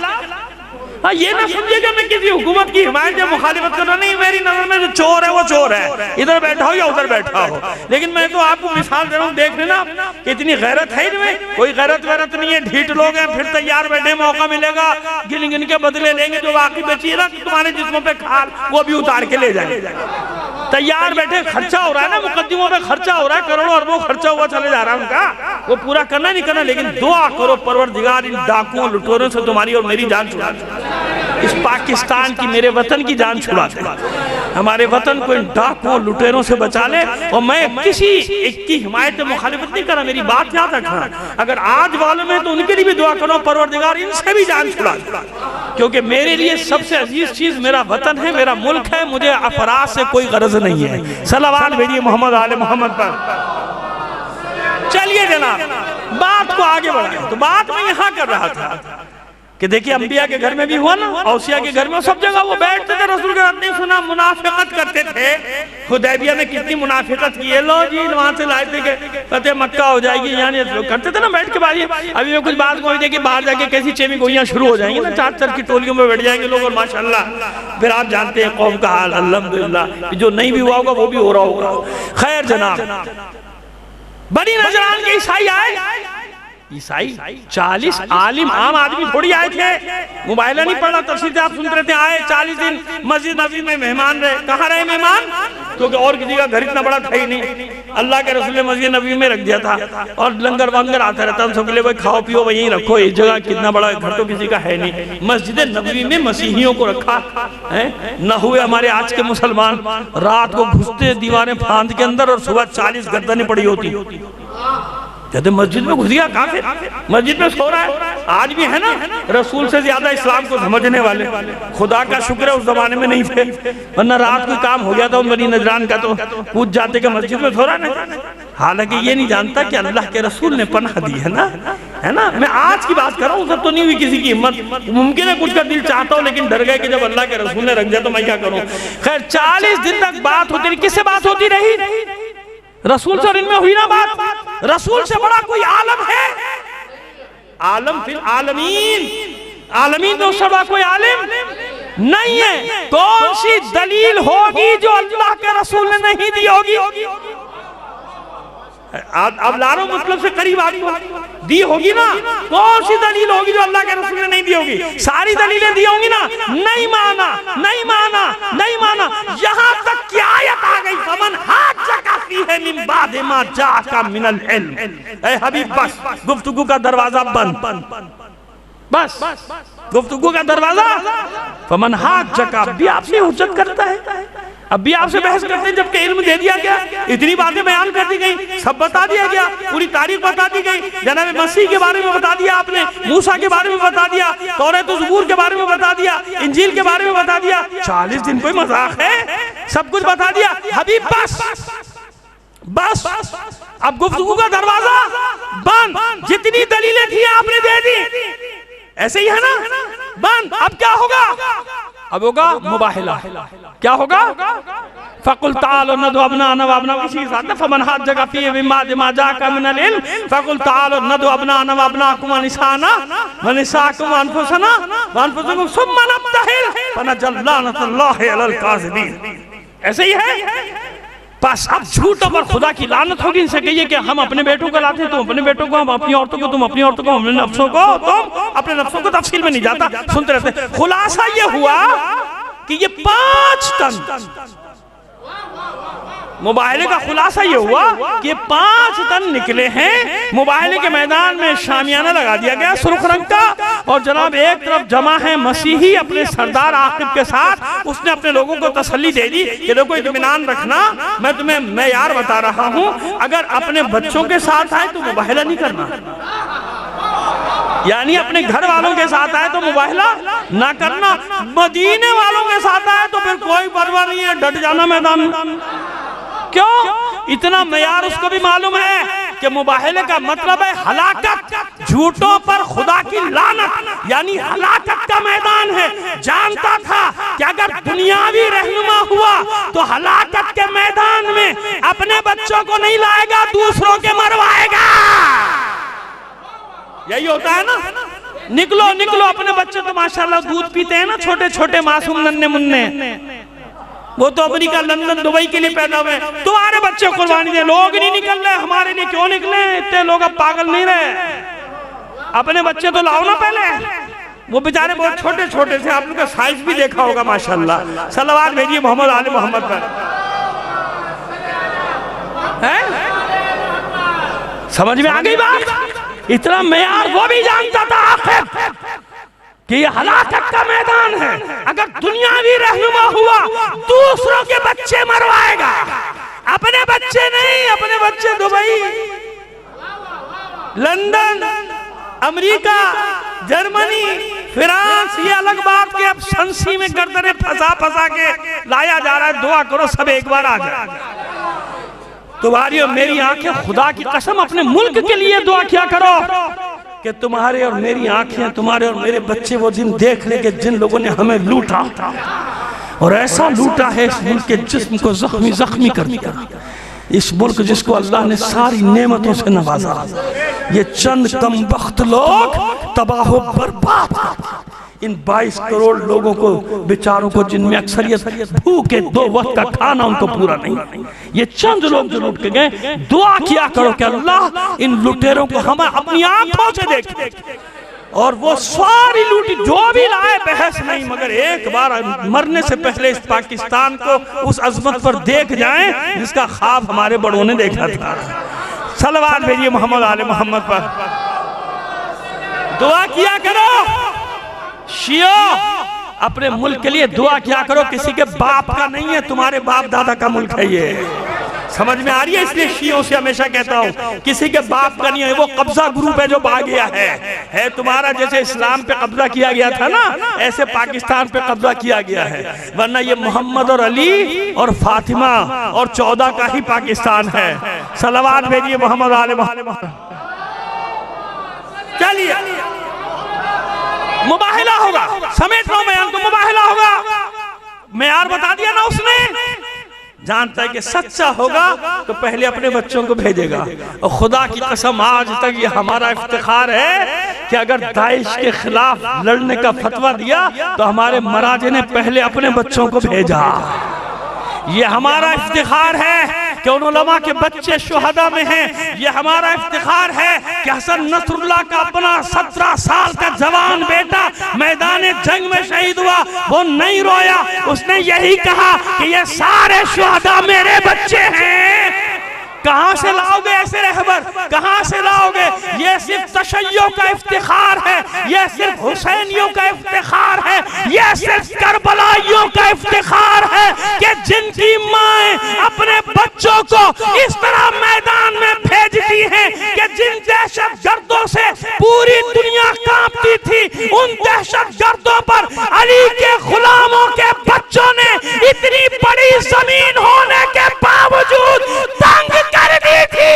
हाँ, ये ना समझिएगा मैं किसी हुकूमत की हिमायत या मुखालिफत कर रहा नहीं। मेरी नजर में जो चोर है वो चोर है, इधर बैठा हो या उधर बैठा हो। लेकिन मैं तो आपको मिसाल दे रहा हूँ, देख लेना कितनी गैरत है इनमें। कोई गैरत वैरत नहीं है, ढीठ लोग हैं, फिर तैयार बैठे, मौका मिलेगा गिन गिन के बदले लेंगे। जो बाकी बची है ना तुम्हारे जिस्मों पे खाल, वो भी उतार के ले जाएंगे। तैयार बैठे, खर्चा हो रहा है ना, मुकद्दमों पे खर्चा हो रहा है, करोड़ों अरबों खर्चा हुआ चले जा रहा है उनका, वो पूरा करना नहीं करना। लेकिन दुआ करो परवरदिगार इन डाकुओं लुटेरों से तुम्हारी और मेरी जान छुड़ा दे। इस पाकिस्तान की, मेरे वतन की जान छुड़ा दे। हमारे वतन को इन डाकुओं लुटेरों से बचा ले। और मैं किसी एक की हिमायत मुखालिफत नहीं कर रहा, मेरी बात याद रखना। अगर आज वालों में तो उनके लिए भी दुआ करो परवरदिगार इनसे भी जान छुड़ा दे। क्योंकि मेरे लिए सबसे अजीज चीज मेरा वतन है, मेरा मुल्क है। मुझे अफराद से कोई गरज नहीं है। सलावत भेजिए मोहम्मद आले मोहम्मद पर। चलिए जनाब, बात को आगे बढ़ाएं। तो बात मैं यहाँ कर रहा था कि देखिए अंबिया के घर में भी हुआ ना, औसिया के घर में, सब जगह वो बैठते थे, रसूल का नहीं सुना, मुनाफिकत करते थे। हुदैबिया में कितनी मुनाफिकत की है। लो जी वहां से लाए थे कि फतेह मक्का हो जाएगी, यानी करते थे ना बैठ के बात। अभी मैं कुछ बात को कि बाहर जाके कैसी चेमी गोइयां शुरू हो जाएंगी ना, चार की टोलियों में बैठ जाएंगे लोग, और माशाल्लाह फिर आप जानते हैं कौम का हाल। अल्हम्दुलिल्लाह जो नहीं भी हुआ होगा वो भी हो रहा होगा। खैर जनाब, बनी नजरान के ईसाई आए। ईसाई 40 आलिम, आम आदमी थोड़ी आए थे। मोबाइल नहीं पढ़ा, तफसीर आप सुनते रहते। आए 40 दिन मस्जिद नबी में मेहमान रहे। कहाँ रहे मेहमान? क्योंकि और किसी का घर इतना बड़ा था ही नहीं। अल्लाह के रसूल ने मस्जिद नबी में रख दिया था, और लंगर वंगर आता रहता। हम सब के लिए भाई खाओ पियो वहीं रखो, इस जगह कितना बड़ा घर तो किसी का है नहीं। मस्जिद नबी में मसीहियों को रखा है। न हुए हमारे आज के मुसलमान, रात को घुसते दीवारें फांद के अंदर, और सुबह 40 गर्दनें पड़ी होती। कहते मस्जिद में घुस गया काफिर, मस्जिद में सो रहा है। आज भी है ना, रसूल से ज्यादा इस्लाम को समझने वाले। खुदा का शुक्र है उस जमाने में नहीं थे, वरना रात को काम हो गया था बनी नजरान का, तो पूछ जाते कि मस्जिद में सो रहा है। हालांकि ये नहीं जानता कि अल्लाह के रसूल ने पनाह दी है ना। मैं आज की बात कर रहा हूँ, सब तो नहीं हुई किसी की हिम्मत। मुमकिन है कुछ का दिल चाहता हूँ, लेकिन डर गए कि जब अल्लाह के रसूल ने रख दिया तो मैं क्या करूँ। खैर 40 दिन तक बात होती रही। किससे बात होती रही? रसूल से। और इनमें हुई ना बात। रसूल से बड़ा कोई आलम है? आलम फिल आलमीन, आलमीन में उससे बड़ा कोई आलिम नहीं है। कौन सी दलील होगी जो अल्लाह के रसूल ने नहीं दी होगी? अब लारो मतलब से करीब आपको दी होगी ना। कौन सी दलील होगी जो अल्लाह के रसूल ने नहीं दी होगी? सारी दलीलें दी होंगी ना। नहीं माना, नहीं माना, नहीं माना। यहाँ तक की आयत आ गई, फमन हाज्जका फीही मिन बाद मा जाका मिनल इल्म। ऐ हबीब बस, गुफ्तगू का दरवाजा बंद, बस गुफ्तगू का दरवाजा। फमन हाज्जका भी आपसे हुज्जत करता है, अब भी आपसे बहस करते हैं, जबकि इल्म दे दिया गया। इतनी बातें बयान कर दी गई, सब बता दिया गया, पूरी तारीख बता दी गई। जनाब मसीह के बारे में बता दिया आपने, मूसा के बारे में बता दिया, तौरात और ज़बूर के बारे में बता दिया, इंजील के बारे में बता दिया। 40 दिन कोई मजाक है? सब कुछ बता दिया। हबीब बस अब गुफ्तगू का दरवाजा बंद। जितनी दलीलें थी आपने दे दी, ऐसे ही है ना, बंद। अब क्या होगा? अब होगा मुबाहिला। क्या होगा? फकुल तालो नदु अबनाना व अबना किसी के साथ फमन हाथ जगह फी बिमा दिमा जाका मिनल इल्म फकुल तालो नदु अबनाना व अबनाकुम निसाना व निसाकुम अनफुसना व अनफुसकुम सुम्मा नब्तहिल फनजल लानतुल्लाहि अलल काज़िबीन। ऐसे ही है। बस अब झूठों पर खुदा की लानत होगी। इनसे कहिए कि हम अपने बेटों को लाते, तुम अपने बेटों को, हम अपनी औरतों को, तुम अपनी औरतों को, हम अपने नफ्सों को, तुम अपने नफ्सों को। तफसील में नहीं जाता, सुनते रहते। खुलासा ये हुआ कि ये 5 टन मुबाहिले का खुलासा ये हुआ कि ये 5 टन निकले हैं। मुबाहिले के मैदान में शामियाना लगा दिया गया सुर्ख रंग का, और जनाब एक तरफ जमा है मसीही अपने सरदार आकिब के साथ। उसने अपने लोगों को तसल्ली दे दी कि देखो इत्मीनान रखना, मैं तुम्हें मेयार बता रहा हूं, अगर अपने बच्चों के साथ आए तो मुबाहिला नहीं करना, यानी अपने घर वालों के साथ आए तो मुबाहिला ना करना। मदीने वालों के साथ आए तो फिर कोई परवाह नहीं है, डट जाना मैदान में। क्यों? इतना मेयार उसको भी मालूम है कि मुबाहिले का मतलब है हलाकत, झूठों पर खुदा की लानत, यानी हलाकत का मैदान है। जानता था कि अगर दुनियावी रहनुमा हुआ तो हलाकत के मैदान में अपने बच्चों को नहीं लाएगा, दूसरों के मरवाएगा। यही होता है ना। निकलो निकलो, अपने बच्चे तो माशाल्लाह दूध पीते हैं ना, छोटे छोटे मासूम नन्हे मुन्ने, वो तो अमेरिका लंदन दुबई के लिए पैदा हुए। तुम्हारे बच्चे कुर्बानी दे, लोग नहीं निकल रहे, हमारे लिए क्यों निकले? इतने लोग अब पागल नहीं रहे, अपने बच्चे तो लाओ ना पहले। वो बेचारे बहुत छोटे छोटे थे, आप लोग का साइज भी देखा होगा माशाल्लाह। सलवात भेजिए मोहम्मद आले मोहम्मद पर। समझ में आ गई बात? इतना मेयार वो भी जानता था आखिर कि ये हलाकत का मैदान है। अगर दुनियावी रहनुमा हुआ दूसरों के बच्चे मरवाएगा, अपने बच्चे नहीं। अपने बच्चे Dubai, London, America, Germany, France, ये अलग बात के अब संसी में गर्दने फंसा फंसा के लाया जा रहा है। दुआ करो सब एक बार आ जाए। तुम्हारी और मेरी आंखें, खुदा की कसम अपने मुल्क के लिए दुआ किया करो कि तुम्हारे और मेरी आंखें, तुम्हारे और मेरे बच्चे वो दिन देख ले कि जिन लोगों ने हमें लूटा, और ऐसा लूटा है इस मुल्क के जिस्म को जख्मी जख्मी कर दिया। इस मुल्क जिसको अल्लाह ने सारी नेमतों से नवाजा, ये चंद कमबख्त लोग तबाह बर्बाद कर दिया। इन 22 करोड़ लोगों को, बेचारों को, जिनमें अक्सरियत भूखे 2 वक्त का खाना उनको पूरा नहीं, ये चंद लोग जो लूट के गए। दुआ किया करो कि अल्लाह इन लुटेरों को हम अपनी आंखों से देखें, और वो सारी लूटी जो भी लाए बहस नहीं, मगर एक बार मरने से पहले इस पाकिस्तान को उस अजमत पर देख जाएं जिसका ख्वाब हमारे बड़ों ने देखा था। सलवात भेजिए मोहम्मद आले मोहम्मद पर। दुआ किया करो शियो, अपने मुल्क के लिए दुआ किया करो। किसी के बाप का नहीं है, तुम्हारे बाप दादा का मुल्क है ये। समझ में आ रही है? इसलिए शियों से हमेशा कहता हूँ किसी के बाप का नहीं है, वो कब्जा ग्रुप है जो भाग गया है तुम्हारा। जैसे इस्लाम पे कब्जा किया गया था ना, ऐसे पाकिस्तान पे कब्जा किया गया है। वरना ये मोहम्मद और अली और फातिमा और 14 का ही पाकिस्तान है। सलवात भेजिए मोहम्मद आले मोहम्मद। चलिए मुबाहिला होगा, समेट लो मैं तो मुबाहिला होगा। मेयार बता दिया ना उसने। जानता है कि सच्चा होगा तो पहले अपने बच्चों को भेजेगा। और खुदा की कसम आज तक ये हमारा इफ्तिखार है कि अगर दाइश के खिलाफ लड़ने का फतवा दिया तो हमारे महाराजे ने पहले अपने बच्चों को भेजा। ये हमारा इफ्तिखार है कि उन उलमा के बच्चे शुहदा में हैं। ये हमारा इफ्तिखार है कि हसन नसरुल्लाह का अपना 17 साल का जवान बेटा मैदान जंग में शहीद हुआ, वो नहीं रोया। उसने यही कहा कि ये सारे शुहदा मेरे बच्चे हैं। कहां से लाओगे ऐसे रहबर, कहां से लाओगे? ये सिर्फ तशय्यो का इफ्तिखार है, ये सिर्फ हुसैनियों का इफ्तिखार है, ये सिर्फ करबलाइयों का इफ्तिखार है कि जिनकी माएं अपने बच्चों को इस तरह मैदान में भेजती हैं कि जिन दहशतगर्दों से पूरी दुनिया कांपती थी, उन दहशतगर्दों पर अली के गुलामों के बच्चों ने इतनी बड़ी जमीन होने के बावजूद तंग कर दी थी।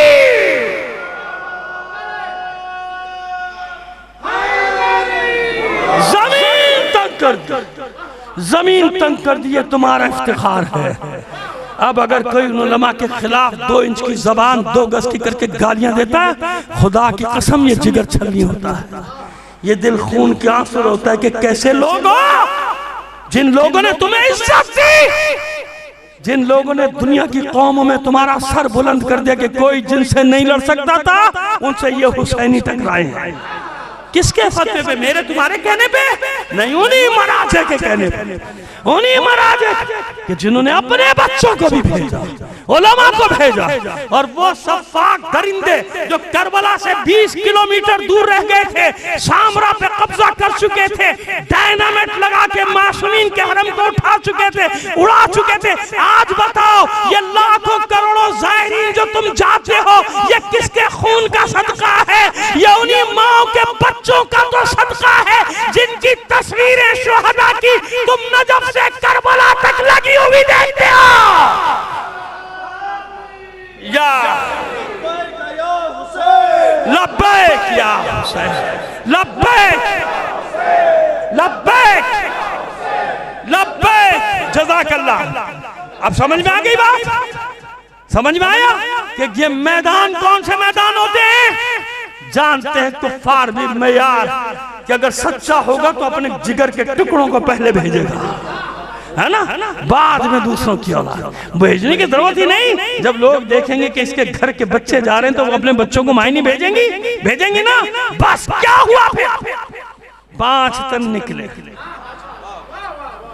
जमीन तंग कर दी, जमीन कर दी, तुम्हारा इफ्तिखार है। अब अगर कोई उलमा के खिलाफ 2 इंच की जबान 2 गज की करके गालियां देता है, खुदा की कसम ये जिगर छलनी होता है, ये दिल खून के आंसू होता है कि कैसे लोग हो जिन लोगों ने तुम्हें इज्जत दी, जिन लोगों ने दुनिया की कौमों में तुम्हारा सर बुलंद कर दिया कि कोई जिनसे नहीं लड़ सकता था, उनसे ये हुसैनी टकराए हैं। किसके फतवे पे? मेरे तुम्हारे कहने पे नहीं, उन्हीं मराजे के कहने पे, उन्हीं मराजे कि जिन्होंने अपने बच्चों को भी भेजा, उलमा को भेजा, और वो सफाक दरिंदे जो करबला से 20 किलोमीटर दूर रह गए थे, सामरा पे कब्जा कर चुके थे, डायनामाइट लगा के मासूमीन के हरम को उठा चुके थे, उड़ा चुके थे। आज बताओ, ये लाखों करोड़ों ज़ायरीन जो तुम जाते हो, ये किसके खून का सदका है? ये उन्हीं माओ के बच्चों का तो सदका है जिनकी तस्वीरें शुहदा की तुम नजफ से करबला तक लगी हुई देखते हो। या लब्बैक या हुसैन, लब्बैक लब्बैक लब्बैक, जज़ाकल्लाह। अब समझ में आ गई बात? समझ में आया कि ये मैदान कौन से मैदान होते हैं? जानते हैं कुफ्फार भी मेयार कि अगर सच्चा होगा तो अपने जिगर के टुकड़ों को पहले भेजेगा, है ना, बाद में दूसरों की औलाद। भेजने की जरूरत ही नहीं। जब लोग देखेंगे कि इसके घर के बच्चे जा रहे हैं तो वो अपने बच्चों को मायनी भेजेंगी, भेजेंगी ना। बस क्या हुआ फिर? 5 तन निकले।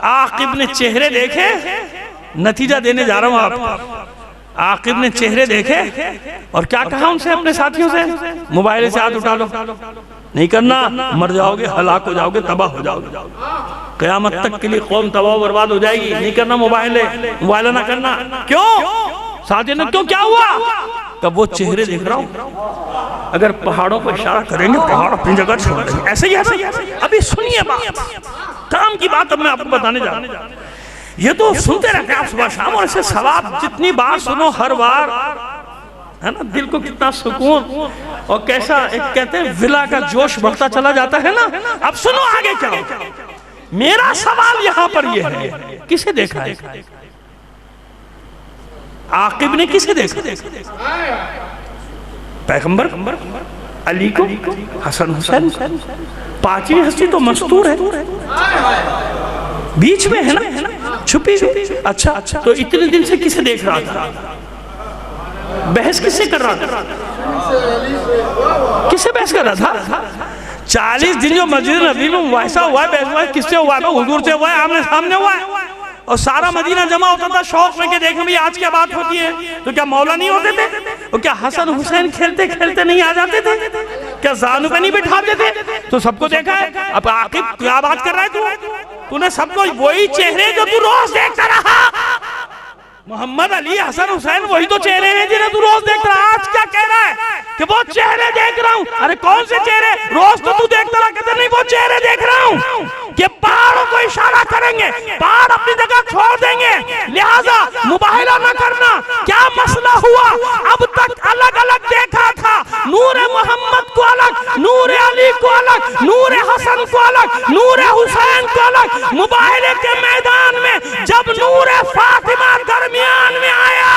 आकिब ने चेहरे देखे, नतीजा देने जा रहा हूं आप। आकिब ने चेहरे देखे और क्या कहा उनसे, अपने साथियों से, मोबाइल से हाथ उठा लो, नहीं करना, मर जाओगे, हलाक हो जाओगे, तबाह हो जाओगे, क़यामत तक के लिए कौम तबाह बर्बाद हो जाएगी। नहीं करना, मोबाइल ना करना। क्यों? साथियों ने क्यों, क्या हुआ? कब वो चेहरे देख रहा हूं, अगर पहाड़ों को इशारा करेंगे पहाड़ अपनी जगह छोड़ देंगे। ऐसे ही अभी सुनिए बात, काम की बात अब मैं आपको बताने जा रहा हूं। ये तो सुनते रहते हैं आप सुबह शाम, और ऐसे सवाब जितनी बार सुनो हर बार, है ना, दिल को कितना सुकून और कैसा एक कहते हैं विला का जोश बढ़ता चला जाता है ना। अब सुनो आगे क्या होगा। मेरा सवाल यहाँ पर ये है, किसे देखा है? आकिब ने किसे देखा? पैगंबर, अली को, हसन हुसैन। 5वीं हस्ती तो मस्तूर है, बीच में है ना, छुपी। अच्छा, तो इतने दिन से किसे देख रहा था? बहस किससे कर रहा था? किससे बहस कर रहा था? 40 दिन जो मस्जिद नबी में वैसा हुआ है, बहस हुआ है, किससे हुआ है? हुजूर से हुआ है, आमने सामने हुआ है। और सारा मदीना जमा होता था शौक में कि देखें भाई आज क्या बात होती है। तो क्या मौला नहीं होते थे? और क्या हसन हुसैन खेलते खेलते नहीं आ जाते थे? क्या जानू पे नहीं बिठाते थे? तो सबको देखा है। अब आकिब क्या बात कर रहा है तूने सबको वही चेहरे जो तू रोज देखता रहा, मोहम्मद अली, हसन हुसैन, वही तो चेहरे हैं जिन्हें तू रोज देख रहा। आज क्या कह रहा है कि वो चेहरे देख रहा हूं? अरे कौन से चेहरे? रोज तो तू देखता रहा, कहते नहीं वो चेहरे देख रहा हूं कि पहाड़ों को इशारा करेंगे, पहाड़ अपनी जगह छोड़ देंगे, लिहाजा मुबाहिला न करना। क्या मसला हुआ? अब तक अलग अलग देखा था, नूरे मोहम्मद को अलग, नूरे अली को अलग, नूरे हसन को अलग, नूरे हुसैन को अलग। मुबाहिले के मैदान में जब नूरे फातिमा दरमियान में आया,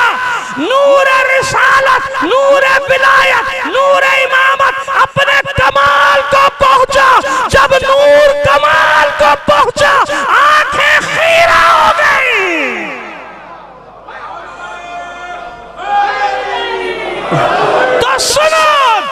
नूरे रिसालत, नूरे विलायत, नूरे इमामत अपने कमाल को पहुंचा। जब नूर कमाल को पहुंचा, आंखें खीरा हो गई। तो सुनो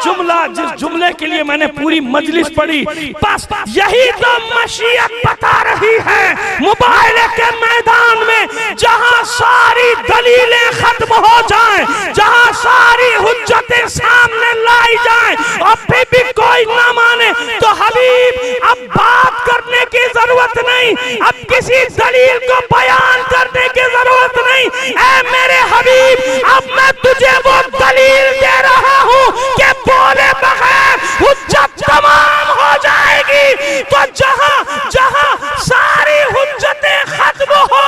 जुमला, जिस जुमले के लिए मैंने पूरी मजलिस पढ़ी, बस यही तो मशीयत बता रही है। मुबाहिले के मैदान में जहां सारी दलीलें खत्म हो जाएं, जहां सारी हुज्जतें सामने लाई जाएं और फिर भी कोई ना माने, तो हबीब अब बात करने की जरूरत नहीं, अब किसी दलील को बयान करने की जरूरत नहीं। ऐ मेरे हबीब, अब मैं तुझे वो दलील दे रहा हूं कि बोले बगैर हुज्जत तमाम हो जाएगी। तो जहां जहां सारी हुज्जतें खत्म हो,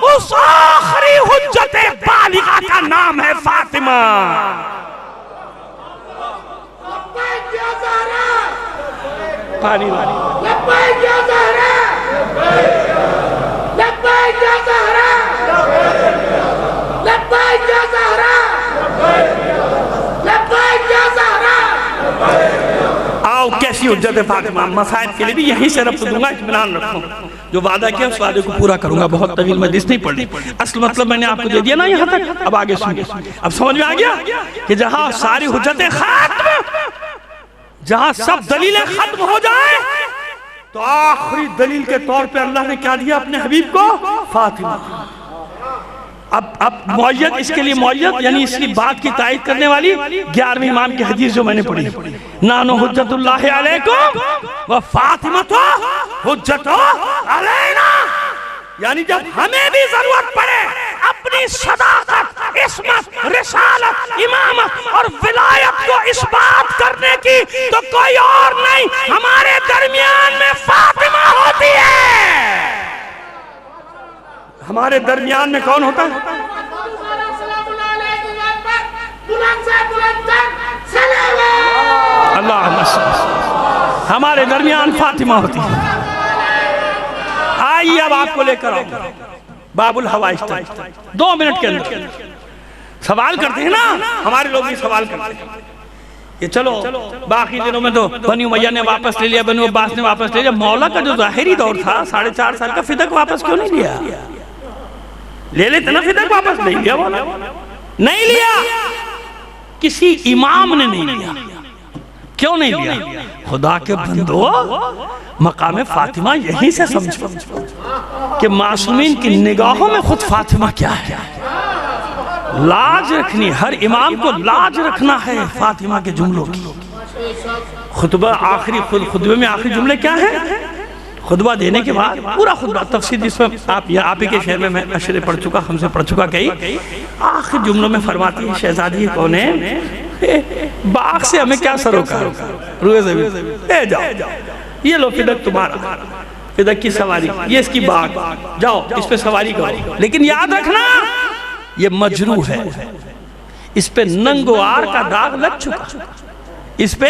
उस आखिरी हुज्जते बालिगा का नाम है फातिमा। पानी लब्बैक या ज़हरा, लब्बैक या ज़हरा, लब्बैक या ज़हरा। आओ कैसी हुज्जत है फातिमा, मसाइब के लिए भी यहीं से रब्त दूंगा, इत्मीनान रखो। जो वादा किया उस वादे को पूरा करूंगा। बहुत तवील मजलिस नहीं पढ़नी, असल मतलब मैंने आपको दे दिया ना यहाँ तक। अब आगे सुनिए। अब समझ में आ गया कि जहां सारी हुज्जतें खत्म, जहां सब दलीलें खत्म हो जाए, तो आखिरी दलील के तौर पे अल्लाह ने क्या दिया अपने हबीब को? फातिमा। अब मुअय्यद, इसके लिए मुअय्यद यानी इसकी बात की तायीद करने वाली 11वें इमाम की हदीस जो मैंने पढ़ी, नानो हुज्जतुल्लाह अलैकुम व फातिमतु हुज्जतु अलैना। यानी जब हमें भी जरूरत पड़े अपनी सदाकत, इस्मत, रिसालत, इमामत और विलायत को इस बात करने की, तो कोई और नहीं, हमारे दरमियान में फातिमा होती है। हमारे दरमियान में कौन होता है? अल्लाह, हमारे दरमियान फातिमा होती है। आइए अब आपको लेकर आओ बाबुल हवाइज तक। 2 मिनट के अंदर सवाल करते हैं ना, हमारे लोग भी सवाल करते हैं। ये चलो बाकी दिनों में तो बनी उमैया ने वापस ले लिया, बनी अब्बास ने वापस ले लिया। मौला का जो ज़ाहिरी दौर था 4.5 साल का, फिदक वापस क्यों नहीं लिया? ले लेते ना, फिदक वापस नहीं लिया। मौला नहीं लिया, किसी इमाम ने नहीं लिया। क्यों नहीं लिया? खुदा के बंदो, मकाम फातिमा यहीं से समझो कि मासूमीन की निगाहों में खुद फातिमा क्या है। लाज रखनी, हर इमाम को लाज रखना है फातिमा के जुमलों की। खुतबा आखिरी, खुतबे में आखिरी जुमले क्या है? खुतबा देने के बाद पूरा खुतबा तफसील, जिसमें आप ही के शहर में मैं अशरे पढ़ चुका, हमसे पढ़ चुका। कई आखिर जुमलों में फरमाती है, शहजादी कौन है, बाग से हमें क्या सरोकार, रुए ज़मीन ले जाओ, ये लो फिदक तुम्हारा, फिदक की सवारी, ये इसकी बाग, जाओ इस पे सवारी करो। लेकिन याद रखना ये मजरू है, इस पे नंगोआर का दाग लग चुका, इस पे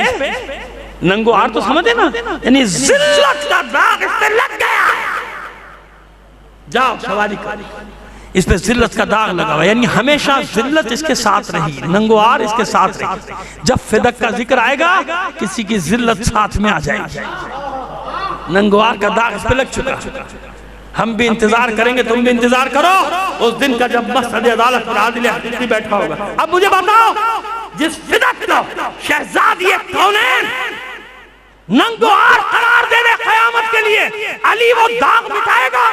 नंगोआर तो समझे ना, यानी जिल्लत का दाग इस पे लग गया। जाओ सवारी करो, इस पे जिल्लत का दाग लगा हुआ, यानी हमेशा जिल्लत इसके साथ रही, नंगोआर इसके साथ रही। जब फिदक का जिक्र आएगा किसी की जिल्लत साथ में आ जाएगी। नंगोआर का दाग इस पे लग चुका। हम भी इंतजार करेंगे, तुम भी इंतजार करो उस दिन का जब मसद अदालत पर आदिल हकीकी बैठा होगा। अब मुझे बताओ, जिस फिदक को शहजादी कौनैन नंगोआर करार दे दे क़यामत के लिए, अली वो दाग मिटाएगा?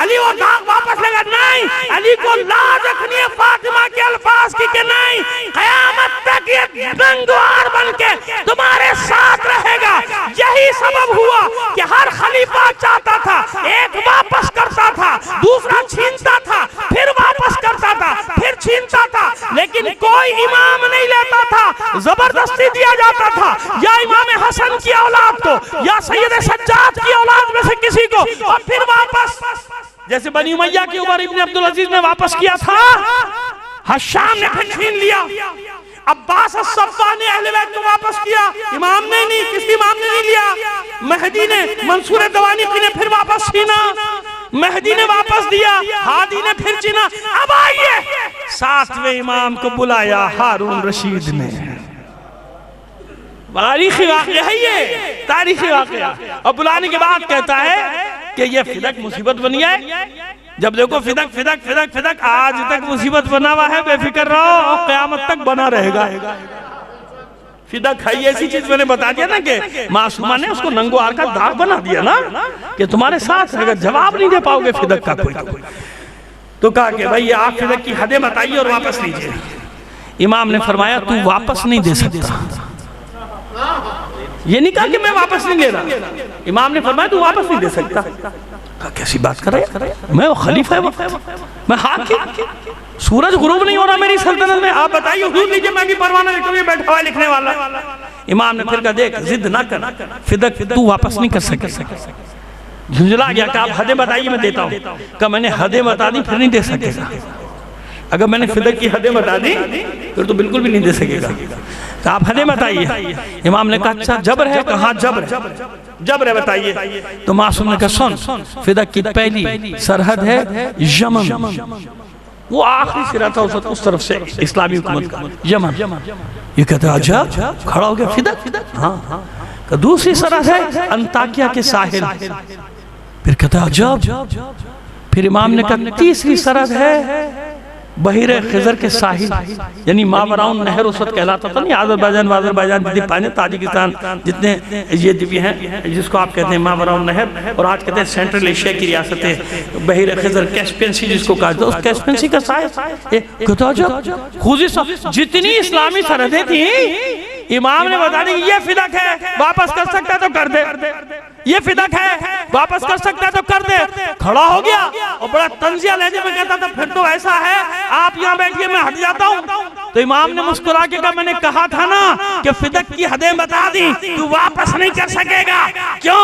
अली वो दाग वापस लेगा? नहीं। अली को लाज रखनी है फातिमा के अल्फाज की कि नहीं, क़यामत तक ये नंगोआर बनके तुम्हारे साथ रहेगा। यही सबब हुआ कि हर खलीफा चाहता था, एक वापस करता था, दूसरा छीनता था, फिर वापस करता था, फिर छीनता था, लेकिन कोई इमाम नहीं लेता था, जबरदस्ती दिया जाता था। या इमाम हसन की औलाद को, या सैयद सज्जाद की औलाद में से किसी को, और फिर वापस, जैसे बनी उमैया की उमर इब्न अब्दुल अजीज ने वापस किया था, हशाम ने फिर छीन लिया, अब्बास अस्सब्बा ने अहले बैत को वापस किया, इमाम ने नहीं, किसी इमाम ने नहीं लिया। महदी ने, मंसूर दवानी ने फिर वापस छीना, महदी ने वापस दिया, हादी ने फिर छीना। अब आइए 7वें इमाम को बुलाया हारून रशीद ने। तारीखी वाक़या है ये, तारीखी वाक़या। और बुलाने के बाद कहता है कि ये फिदक मुसीबत बनी है। जब देखो फिदक फिदक फिदक फिदक, आज तक मुसीबत बना हुआ है, बेफिक्र रहो और क़यामत तक बना रहेगा। फिदक है ऐसी चीज, मैंने बता दिया ना कि मासूमा ने उसको नंगोआर का दाग बना दिया ना कि तुम्हारे साथ रहेगा, जवाब नहीं दे पाओगे फिदक का कोई। तो कहा कि भाई आप फिदक की हदें बताइए और वापस लीजिए। इमाम ने फरमाया तू वापस नहीं दे सकता। ये नहीं कहा कि मैं वापस नहीं ले रहा, इमाम ने फरमाया तू वापस नहीं दे सकता। कैसी बात कर रहे, मैं खलीफा है, मैं हाकिम, सूरज गुरूब नहीं हो रहा मेरी सल्तनत में, आप बताइए हुजूर लीजिए, मैं भी परवाना लेकर बैठा हुआ लिखने वाला। इमाम ने फिर कहा देख जिद ना कर, फिदक तू वापस नहीं कर सके। झुंझला गया कि आप हदें बताइए मैं देता हूँ। कहा मैंने हदें बता दी फिर नहीं दे सकेगा, अगर मैंने फिदक की हदें बता दी फिर तो बिल्कुल भी नहीं दे सकेगा। तो आप हदें बताइए। इमाम ने कहा अच्छा जबर है? कहा जबर है। जबर है बताइए। तो मासूम ने कहा सुन, फिदक की पहली सरहद है यमन, वो आखिरी सिरा था उस तरफ से इस्लामी हुकूमत का, यमन। ये कहते अच्छा, खड़ा हो गया फिदक, हाँ। दूसरी सरहद है अंताकिया के साहिल, फिर कहता अजब। फिर इमाम ने कहा तीसरी सरहद है बहिरे खिजर के साहिल, यानी मावराउन नहर उस वक्त कहलाता था नहीं, आज़रबाईजान पाने ताजिकिस्तान जितने ये भी हैं जिसको आप कहते हैं मावराउन नहर, और आज कहते हैं सेंट्रल एशिया की रियासतें, बहिरे खिजर कैस्पियन सी जिसको कहा जाता है, उस कैस्पियन सी का साहिल खुजी जितनी इस्लामी सरहदें थी इमाम ने बता दी ये फिदक है, वापस कर सकता है तो कर दे, ये फिदक है वापस कर सकता है तो कर दे। खड़ा हो गया और बड़ा तंजिया लहजे में कहता था फिर तो ऐसा है आप यहाँ बैठिए मैं हट जाता हूँ। तो इमाम ने मुस्कुरा के कहा मैंने कहा था ना कि फिदक की हदें बता दी, तू वापस नहीं कर सकेगा। क्यों?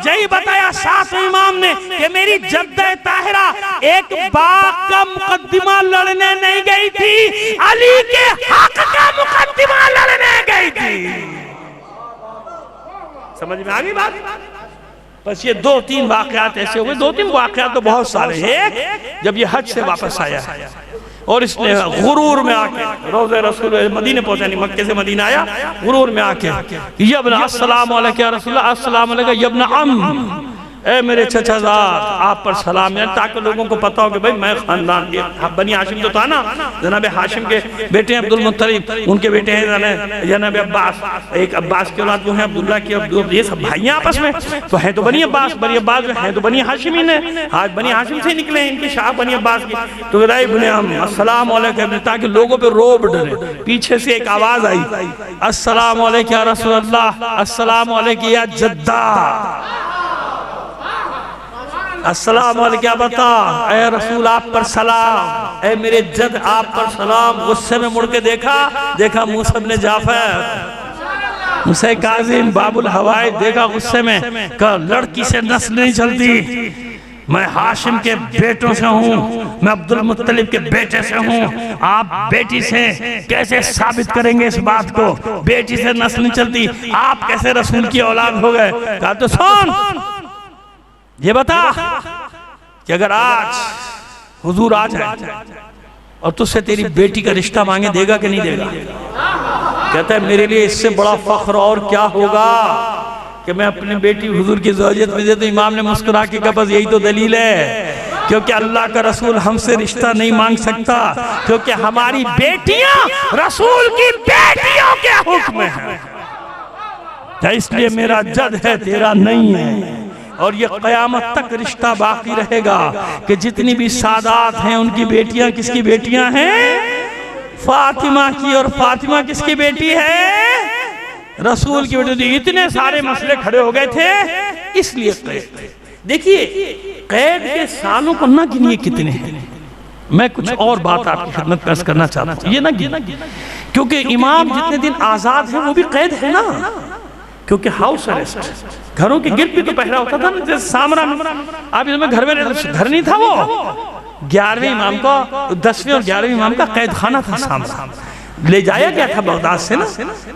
यही बताया साथ इमाम ने कि मेरी जद्दे ताहिरा एक बाग का मुकद्दमा लड़ने नहीं गई थी, अली के हक का मुकद्दमा लड़ने गई थी। समझ में आ गई बात? बस ये 2-3 वाकयात ऐसे हुए, 2-3 वाकयात तो बहुत सारे हैं। जब ये हज से वापस आया और इसने गुरूर में आके रोज़े रसूल मदीने पहुंचा, नहीं मक्के से मदीना आया, गुरूर में आके यब्न अस्सलाम अलैका या रसूलल्लाह, अस्सलाम अलैका यब्न अम, ए मेरे चचाजाद आप पर सलाम है, ताकि लोगों को पता हो कि भाई मैं खानदान बनी हाशिम तो था ना, जनाब हाशिम के बेटे हैं अब्दुल मुत्तलिब, उनके बेटे हैं जनाब अब्बास, एक अब्बास के औलाद वो हैं अब्दुल्ला की, ये सब भाई हैं आपस में, तो है तो बनी अब्बास, बनी अब्बास है तो बनी हाशिमीन है, आज बनी हाशिम से निकले इनकी शाह बनी अब्बास की। तो अस्सलाम अलैकुम, ताकि लोगों पे रोब डरे। पीछे से एक आवाज आई अस्सलाम अलैकुम या रसूलल्लाह, अस्सलाम अलैकुम या जद्दा, अस्सलाम वालेकुम, क्या बता ए रसूल आप पर सलाम, ए मेरे जद आप पर सलाम। गुस्से में मुड़ के देखा मूसा इब्न जाफर, मूसा काजिम, बाबुल हवाई देखा गुस्से में, कहा लड़की से नस्ल नहीं चलती, मैं हाशिम के बेटों से हूँ, मैं अब्दुल मुत्तलिब के बेटे से हूँ, आप बेटी से कैसे साबित करेंगे इस बात को, बेटी से नस्ल नहीं चलती, आप कैसे रसूल की औलाद हो गए। कहा तो सुन ये बता कि अगर आज हुजूर आ जाए और तुझसे तेरी बेटी का रिश्ता मांगे, देगा कि नहीं देगा? कहता है मेरे लिए इससे बड़ा फख्र और क्या होगा कि मैं अपनी बेटी हुजूर की ज़ौजियत में दे। तो इमाम ने मुस्कुरा के कहा बस यही तो दलील है, क्योंकि अल्लाह का रसूल हमसे रिश्ता नहीं मांग सकता, क्योंकि हमारी बेटियां रसूल की बेटियों के हुक्म है, इसलिए मेरा जद है तेरा नहीं है। और ये क़यामत तक रिश्ता बाकी रहेगा कि जितनी भी सादात हैं उनकी बेटियां किसकी बेटियां हैं? फातिमा की। और फातिमा किसकी बेटी है? रसूल की बेटी। इतने सारे मसले खड़े हो गए थे, इसलिए कैद। देखिए कैद के सालों को ना गिनिए कितने हैं, मैं कुछ और बात आपकी खिदमत पेश करना चाहता हूँ, ये ना गिनिए, क्योंकि इमाम जितने दिन आजाद है वो भी कैद है ना, क्योंकि हाउस अरेस्ट, घरों की गिरफ्त भी तो पहरा होता था ना, जैसे सामरा में आप इसमें घर नहीं था, वो 11वें इमाम का 10वें और 11वें इमाम का कैद खाना था सामरा, ले जाया गया था बगदाद से ना,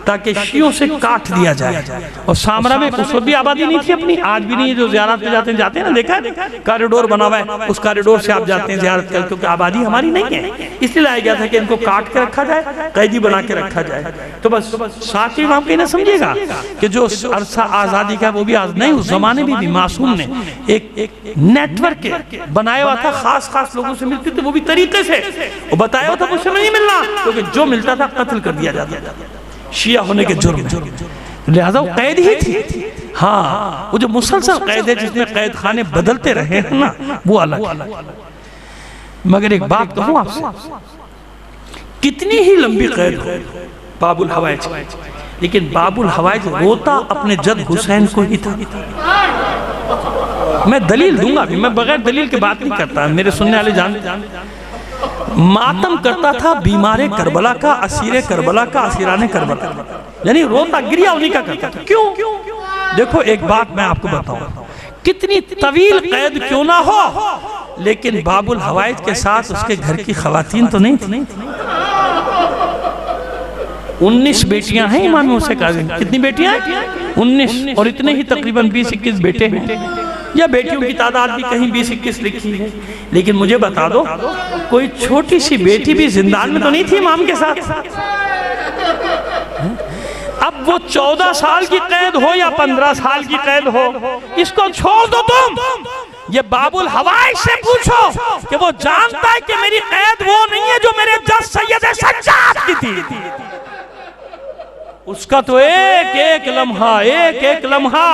ताकि शियों से काट दिया जाए। और सामरा में उस वक्त भी आबादी नहीं थी अपनी, आज भी नहीं है, जो ज़ियारत पे जाते हैं ना, देखा है कॉरिडोर बना हुआ है, उस कॉरिडोर से आप जाते हैं ज़ियारत कर, क्योंकि आबादी हमारी नहीं है, इसलिए लाया गया था कि इनको काट के रखा जाए, कैदी बना के रखा जाए। तो बस साथ ही इमाम कहना समझिएगा कि जो अरसा आज़ादी का वो भी आज नहीं, उस जमाने में भी मासूम ने एक नेटवर्क बनाया हुआ था, खास लोगों से मिलते थे, वो भी तरीके से वो बताया हुआ था, मुझसे नहीं मिलना, क्योंकि जो मिलता था कत्ल कर दिया जाता, शिया होने के जुर्म में, लिहाजा वो कैद ही थी। हाँ, वो जो मुसलसल कैद है जिसने कैद खाने बदलते रहे हैं ना, वो अलग। मगर एक बात कहूं आपसे, कितनी ही लंबी कैद हो बाबुल हवाइज, लेकिन बाबुल हवाइज रोता अपने जद हुसैन को ही था। मैं दलील दूंगा अभी, मैं बगैर दलील की बात नहीं करता, मेरे सुनने वाले जानते। मातम करता था बीमारे करबला का, असीरे करबला का, असीराने करबला, यानी रोता गिरिया उन्हीं का करता था। क्यों? देखो एक बात मैं आपको बताऊं, कितनी तवील कैद क्यों ना हो, लेकिन बाबुल हवाइज के साथ उसके घर की खवातीन तो नहीं थी। 19 बेटियां हैं इमाम मूसा काज़िम। कितनी बेटियां? 19। और इतने ही तकरीबन 20-21 बेटे हैं, या बेटियों की तादाद भी कहीं 20-21 लिखी है। लेकिन मुझे बता दो, कोई छोटी सी बेटी भी जिंदान में तो नहीं थी इमाम के साथ? अब वो 14 साल की कैद हो या 15 साल की कैद हो, इसको छोड़ दो तुम। ये बाबुल हवाइज से पूछो कि वो जानता है कि मेरी कैद वो नहीं है जो मेरे जज सैयद सज्जाद की थी। उसका तो एक एक लम्हा,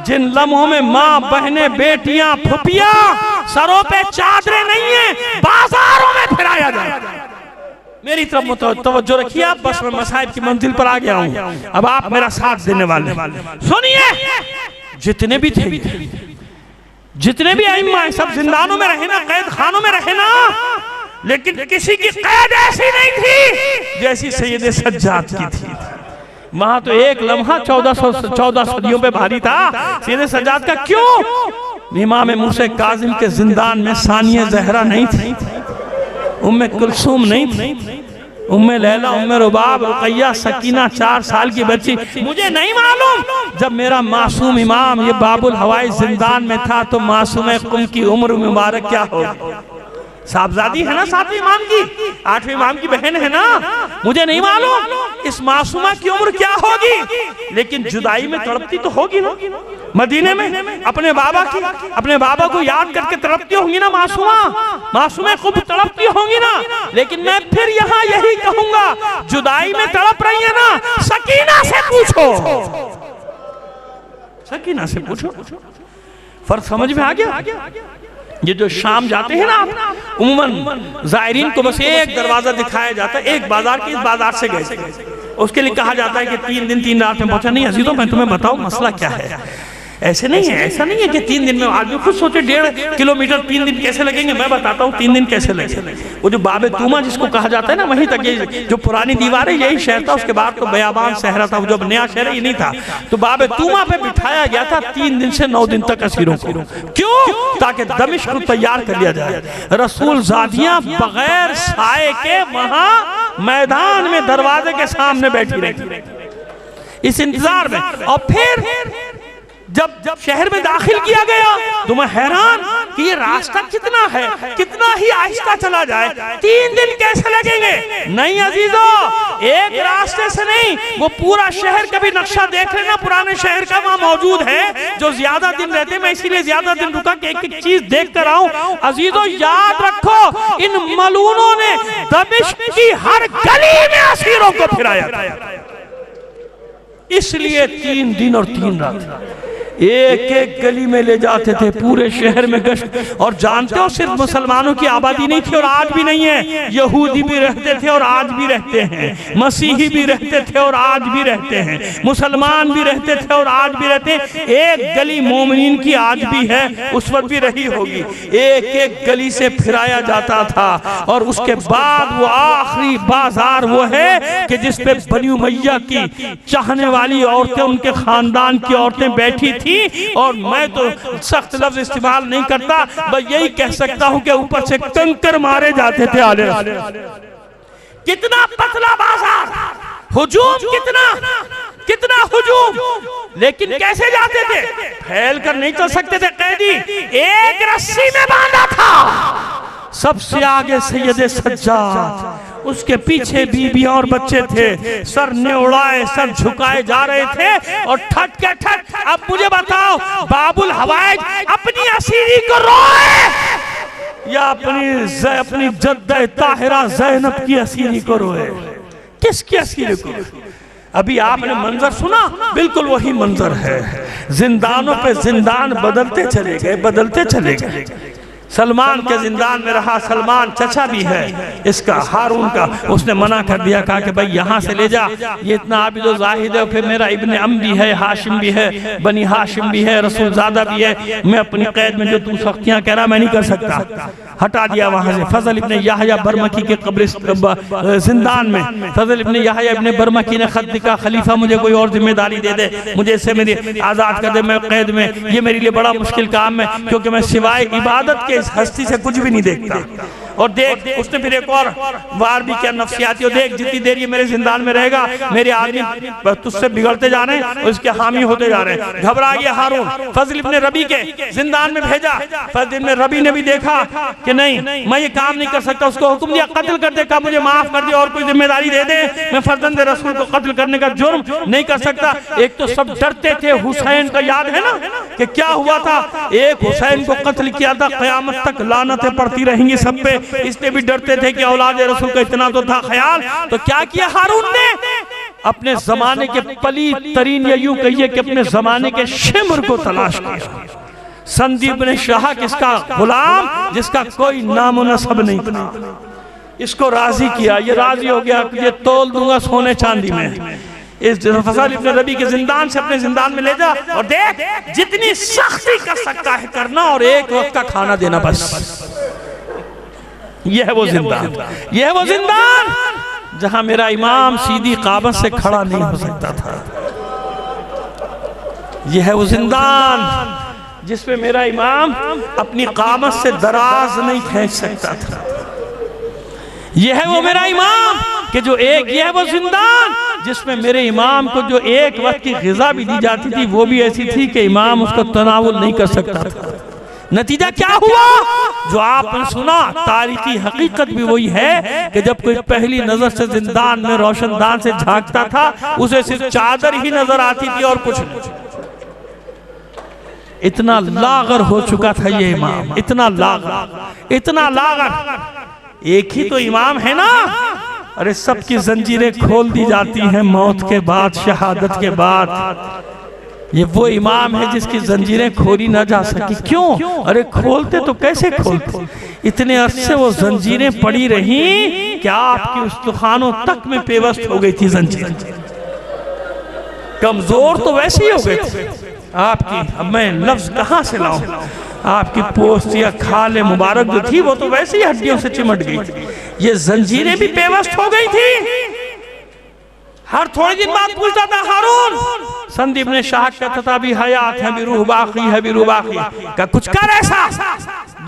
जिन लम्हों में माँ, बहनें, बेटियां, फुफियां सरों पे चादरें नहीं है, बाजारों में फिराया जाए। मेरी तरफ तवज्जो रखिए आप, बस मैं मसाइब की मंजिल पर आ गया हूं, अब आप मेरा साथ देने वाले। सुनिए, जितने भी थे, जितने भी अइम्मा हैं, सब जिंदानों में रहे ना, कैद खानों में रहे ना, लेकिन किसी की कैद ऐसी नहीं थी जैसी सैयद सज्जाद की थी। वहां तो एक लम्हा 14 सदियों पे भारी था सैयद सज्जाद का। क्यों? इमाम मूसा काज़िम के जिंदान में सानिया ज़हरा नहीं थी, उम्मे कुलसूम नहीं थी, उम्मे लैला, उम्मे रुबाब, रुकैया, सकीना 4 साल की बच्ची। मुझे नहीं मालूम जब मेरा मासूम इमाम ये बाबुल हवाई जिंदान में था तो मासूम कुम की उम्र मुबारक क्या होगी? साहबजादी है ना 7वें इमाम की, 8वें इमाम की बहन है ना। मुझे नहीं मालूम इस मासूमा की उम्र क्या होगी, लेकिन जुदाई में तड़पती तो होगी ना। मदीने में अपने बाबा को याद करके तड़पती होंगी ना मासूमा खूब तड़पती होंगी ना। लेकिन मैं फिर यहाँ यही कहूंगा, जुदाई में तड़प रही है ना, सकीना से पूछो, सकीना से पूछो। फर्क समझ में आ गया? ये जो शाम जाते हैं ना, उम्मन ज़ायरीन को बस एक दरवाजा दिखाया जाता है, एक बाजार के, इस बाजार से गए, उसके लिए कहा जाता है कि 3 दिन 3 रात में पहुंचा। नहीं अजीजों, मैं तुम्हें बताऊं मसला क्या है। ऐसे नहीं है, ऐसा नहीं है कि 3 दिन में। आदमी खुद सोचे 1.5 किलोमीटर 3 दिन कैसे लगेंगे। मैं बताता हूँ 3 दिन कैसे लगेंगे। वो जो बाबे तूमा जिसको कहा जाता है ना, वहीं तक ये जो पुरानी दीवार है यही शहर था, उसके बाद तो बयाबान सहरा था, वो जो नया शहर है ये नहीं था। तो बाबे तूमा पे बिठाया गया था 3 दिन से 9 दिन तक असीरों को। क्यों? ताकि दमिश्क को तैयार कर लिया जाए। रसूल ज़ादियाँ बगैर साए के वहां मैदान में दरवाजे के सामने बैठी रही इस इंतजार में। और फिर जब शहर में दाखिल किया गया तो मैं हैरान कि ये रास्ता कितना है, कितना ही आहिस्ता चला जाए, 3 दिन कैसे लगेंगे? नहीं अजीजों, एक रास्ते से नहीं, वो पूरा शहर कभी नक्शा देख लेना पुराने शहर का, वहां मौजूद है। जो ज्यादा दिन रहते, मैं इसीलिए ज्यादा दिन रुका कि एक एक चीज देखते रहूं। अजीजों याद रखो, इन मलूनों ने दमिश्क की हर गली में असीरों को फिराया, इसलिए 3 दिन और 3 रात एक एक गली में ले जाते थे, पूरे शहर में गश्त। और जानते हो, सिर्फ मुसलमानों की आबादी नहीं थी और आज भी नहीं है, यहूदी भी रहते थे और आज भी रहते हैं, मसीही भी रहते थे और आज भी रहते हैं, मुसलमान भी रहते थे और आज भी रहते हैं। एक गली मोमिनीन की आज भी है, उस वक्त भी रही होगी। एक एक गली से फिराया जाता था। और उसके बाद वो आखिरी बाजार वो है कि जिसपे बनी उमैया की चाहने वाली औरतें, उनके खानदान की औरतें बैठी थी। और मैं तो सख्त लफ्ज इस्तेमाल नहीं करता, बस यही कह सकता हूं कि ऊपर से कंकर मारे जाते थे आले। कितना पतला बाजार, हुजूम कितना हुजूम, लेकिन कैसे जाते थे? फैल कर नहीं चल सकते थे कैदी, एक रस्सी में बांधा था। सबसे आगे सैयद सज्जाद, उसके पीछे बीबियां और बच्चे थे, सर नेउड़ाए, सर झुकाए जा रहे थे। और ठट के ठट, अब मुझे बताओ, बाबुल हवाइज अपनी असीरी को रोए या अपनी जद्दा ताहिरा ज़ैनब की असीरी को रोए? किसकी असीरी को? अभी आपने मंजर सुना, बिल्कुल वही मंजर है। जिंदानों पे जिंदान बदलते चले गए। सलमान के जिंदान में रहा, सलमान चचा भी है इसका, हारून का। उसने मना कर दिया, कहा कि भाई यहाँ से ले जा, ये इतना आबिद और जाहिद है, फिर मेरा इब्ने अम भी है, हाशिम भी है, बनी हाशिम भी है, रसूलजादा भी है, मैं अपनी कैद में जो तू सख्तियाँ कह रहा मैं नहीं कर सकता। हटा दिया वहां से। फजल इब्ने याहया बरमकी के कब्र जिंदान में फजल इब्ने याहया इब्ने बरमकी ने खत लिखा, खलीफा मुझे कोई और जिम्मेदारी दे दे, मुझे इससे मेरी आज़ाद कर दे, मैं कैद में, ये मेरे लिए बड़ा मुश्किल काम है, क्योंकि मैं सिवाय इबादत के इस हस्ती से कुछ भी नहीं देखता। और देख उसने फिर एक और बार भी क्या नफ्सियाती, और देख जितनी देर ये मेरे जिंदान में रहेगा मेरे आदमी तुझसे बिगड़ते जा रहे हैं, उसके हामी होते जा रहे हैं। घबरा गया हारून, फजल इब्न रबी के जिंदान में भेजा। फजल इब्न रबी ने भी देखा कि नहीं मैं ये काम नहीं कर सकता, उसको हुक्म दिया कत्ल कर दे, कहा मुझे माफ कर दे और कोई जिम्मेदारी दे दे, मैं फर्जंद रसूल को कत्ल करने का जुर्म नहीं कर सकता। एक तो सब डरते थे, हुसैन का याद है ना कि क्या हुआ था, एक हुसैन को कत्ल किया था, क़यामत तक लानतें पड़ती रहेंगी सब पे, इसलिए भी डरते थे कि औलाद रसूल का इतना तो था ख्याल। तो क्या किया हारून ने, अपने जमाने के पलीद तरीन, या यूं कहिए कि अपने जमाने के शिमर को तलाश किया। संदीप ने शाह किसका गुलाम, जिसका कोई नाम और नसब नहीं था, इसको राजी किया। ये राजी हो गया कि ये तोल दूंगा सोने चांदी में। इस फजल इब्न रबी के जिंदान से अपने जिंदान में ले जा और देख जितनी सख्ती कर सकता है करना, और एक वक्त का खाना देना बस। यह है वो जिंदान, यह है वो जिंदान जहां मेरा इमाम सीधी काबत से खड़ा नहीं हो सकता था। यह है वो जिंदान जिसमें मेरा इमाम अपनी कामत से दराज नहीं खींच सकता था। यह है वो मेरा इमाम कि जो एक, यह है वो जिंदान जिसमें मेरे इमाम को जो एक वक्त की ग़िज़ा भी दी जाती थी वो भी ऐसी थी कि इमाम उसको तनावुल नहीं कर सकता था। नतीजा क्या हुआ जो आपने सुना, तारीखी हकीकत भी वही है कि जब कोई पहली नजर से जिंदान में रोशनदान से झांकता था उसे सिर्फ चादर ही नजर आती थी और कुछ नहीं। इतना लागर हो चुका था ये इमाम, इतना लागर, इतना लागर। एक ही तो इमाम है ना, अरे सबकी जंजीरें खोल दी जाती हैं मौत के बाद, शहादत के बाद। ये वो इमाम है जिसकी जंजीरें खोली ना जा सकी। क्यों? अरे खोलते तो कैसे खोलते, इतने अरसे वो जंजीरें पड़ी रही कि आपकी उस्तखानों तक में पेवस्त हो गई थी जंजीरें। कमजोर तो वैसे ही हो गए थे आपकी, अब मैं लफ्ज कहां से लाऊं, आपकी पोस्ट या खाल मुबारक जो थी वो तो वैसे ही हड्डियों से चिमट गई। ये जंजीरें भी पेवस्त हो गई थी। हर थोड़े दिन बाद पूछता था हारून, संदीप ने शाह कहता था अभी हयात है, अभी रूह बाकी है, अभी रूह बाकी का कुछ कर ऐसा,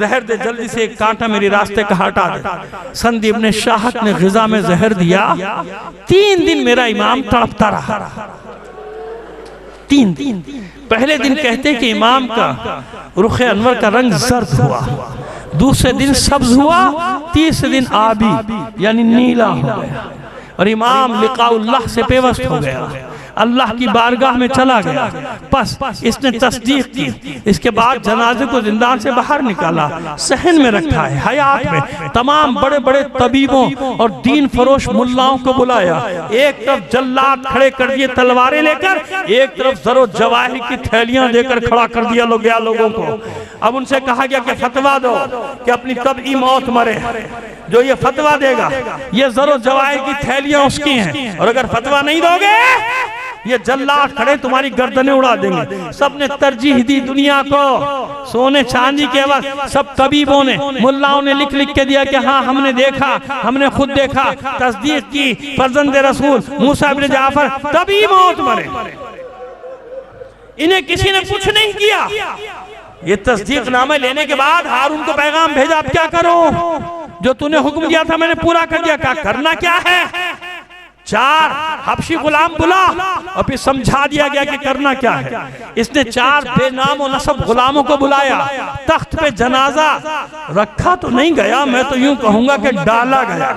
जहर दे जल्दी से, एक कांटा मेरे रास्ते का हटा दे। संदीप ने शाह ने ग़िज़ा में जहर दिया। 3 दिन मेरा इमाम तड़पता रहा। 3 दिन। पहले दिन कहते कि इमाम का रुख अनवर का रंग जर्द हुआ, दूसरे दिन सब्ज हुआ, तीसरे दिन आबी यानी नीला हो गया, और इमाम लिकाउल्लाह से पेवस्त हो गया, अल्लाह की बारगाह में चला गया। बस इसने तस्दीक की। इसके बाद जनाजे को जिंदान से बाहर निकाला, सहन में रखा है हयात में। तमाम बड़े बड़े तबीबों और दीन फरोश मुल्लाओं को बुलाया। एक तरफ जल्लाद खड़े कर दिए तलवारें लेकर, एक तरफ जरो जवाहिर की थैलियां देकर खड़ा कर दिया लोगों को। अब उनसे कहा गया कि फतवा दो कि अपनी तबई मौत मरे। जो ये फतवा देगा, ये जरो जवाहिर की थैलियां उसकी हैं, और अगर फतवा नहीं दोगे ये जल्लाद खड़े तुम्हारी गर्दनें उड़ा देंगे। सबने तरजीह दी दुनिया को सोने चांदी के वक्त। सब तबीबों ने, मुल्लाओं ने लिख लिख के दिया कि हाँ हमने देखा, हमने खुद देखा, तस्दीक की, फर्जंद रसूल मूसा इब्न जाफर तभी मौत मरे। इन्हें किसी ने कुछ नहीं किया। ये तस्दीक नामे लेने के बाद हारून को पैगाम भेजा, अब क्या करो, जो तूने हुक्म दिया था मैंने पूरा कर दिया। क्या करना क्या है, 4 हबशी गुलाम बुला, और फिर समझा दिया गया कि करना क्या है। इसने 4 बेनाम और नसब गुलामों को बुलाया। तख्त पे जनाजा रखा तो नहीं गया, मैं तो यूं कहूंगा कि डाला गया।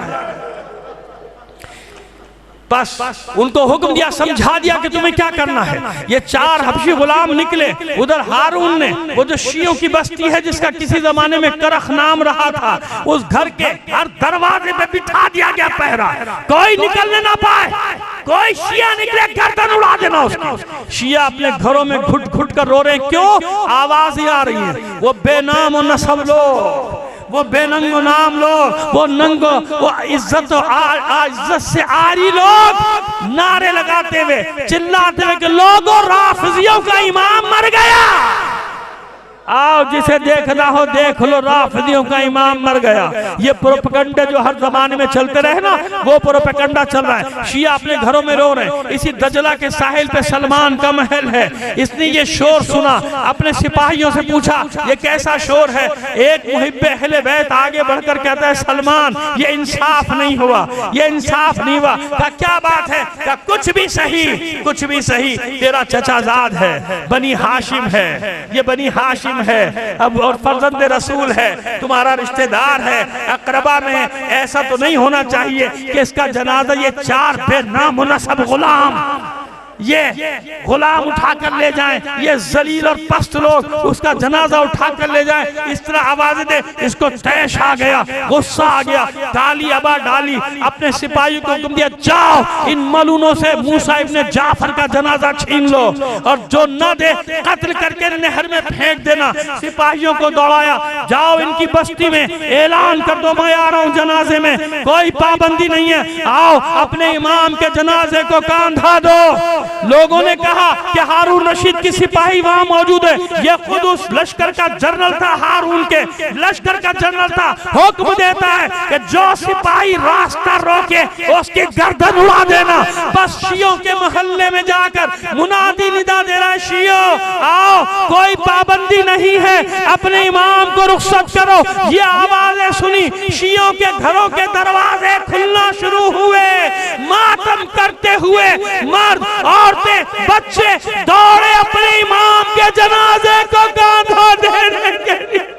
बस उनको हुक्म दिया, समझा दिया कि तुम्हें क्या करना है। ये 4 हबशी गुलाम निकले। उधर हारून ने, वो जो शियों की बस्ती है जिसका किसी जमाने में करख नाम रहा था, उस घर के हर दरवाजे पे बिठा दिया गया पहरा, कोई निकलने ना पाए। कोई शिया निकले गर्दन उड़ा देना उसकी। शिया अपने घरों में घुट घुट कर रो रहे हैं, क्यों? आवाज आ रही है। वो बेनाम और नसब लोग, वो बेनंगो नाम लोग, वो नंगो, वो इज्जत इज्जत से आरी लोग नारे लगाते हुए, चिल्लाते हुए कि लोगों राफिजियों का इमाम मर गया। आओ जिसे देखना हो देख लो, राफिदियों का इमाम मर गया। ये प्रोपेगेंडा जो हर जमाने में चलते रहे ना, वो प्रोपेगेंडा चल रहा है। शिया अपने घरों में रो रहे हैं। इसी दजला के साहिल पे सलमान का महल है। इसने ये शोर सुना, अपने सिपाहियों से पूछा ये कैसा शोर है। एक मुहिब्बे अहले बैत आगे बढ़कर कहता है सलमान ये इंसाफ नहीं हुआ, ये इंसाफ नहीं हुआ। क्या बात है? कुछ भी सही, कुछ भी सही, तेरा चचाजाद है, बनी हाशिम है, ये बनी हाशिम है अब, और फर्जंद रसूल है, तुम्हारा रिश्तेदार है, अकरबा में। ऐसा तो नहीं होना चाहिए कि इसका जनाजा ये 4 बेनामुनसब गुलाम, ये गुलाम उठाकर ले जाएं, ये जलील और पस्त लोग उसका जनाजा उठाकर ले जाएं। इस तरह आवाज दे। इसको तैश आ गया, गुस्सा आ गया, डाली अबा डाली, अपने सिपाहियों को हुक्म दिया जाओ इन मलूनों से मूसा इब्ने जाफर का जनाजा छीन लो और जो न दे कत्ल करके नहर में फेंक देना। सिपाहियों को दौड़ाया, जाओ इनकी बस्ती में ऐलान कर दो मैं आ रहा हूं जनाजे में, कोई पाबंदी नहीं है, आओ अपने इमाम के जनाजे को कांधा दो। लोगों ने कहा कि हारून रशीद की सिपाही वहां मौजूद है। यह खुद उस लश्कर का जनरल था, हारून के लश्कर का जनरल था। हुक्म देता है कि जो सिपाही रास्ता रोके उसकी गर्दन उड़ा देना। बस शियों के मोहल्ले में जाकर मुनादी निदा दे रहा है, शियों आओ, कोई पाबंदी नहीं है, अपने इमाम को रुखसत करो। ये आवाजें सुनी, शियों के घरों के दरवाजे खुलना शुरू हुए। मातम करते हुए मर्द, औरतें, बच्चे दौड़े अपने इमाम के जनाजे को कांधा देने के लिए।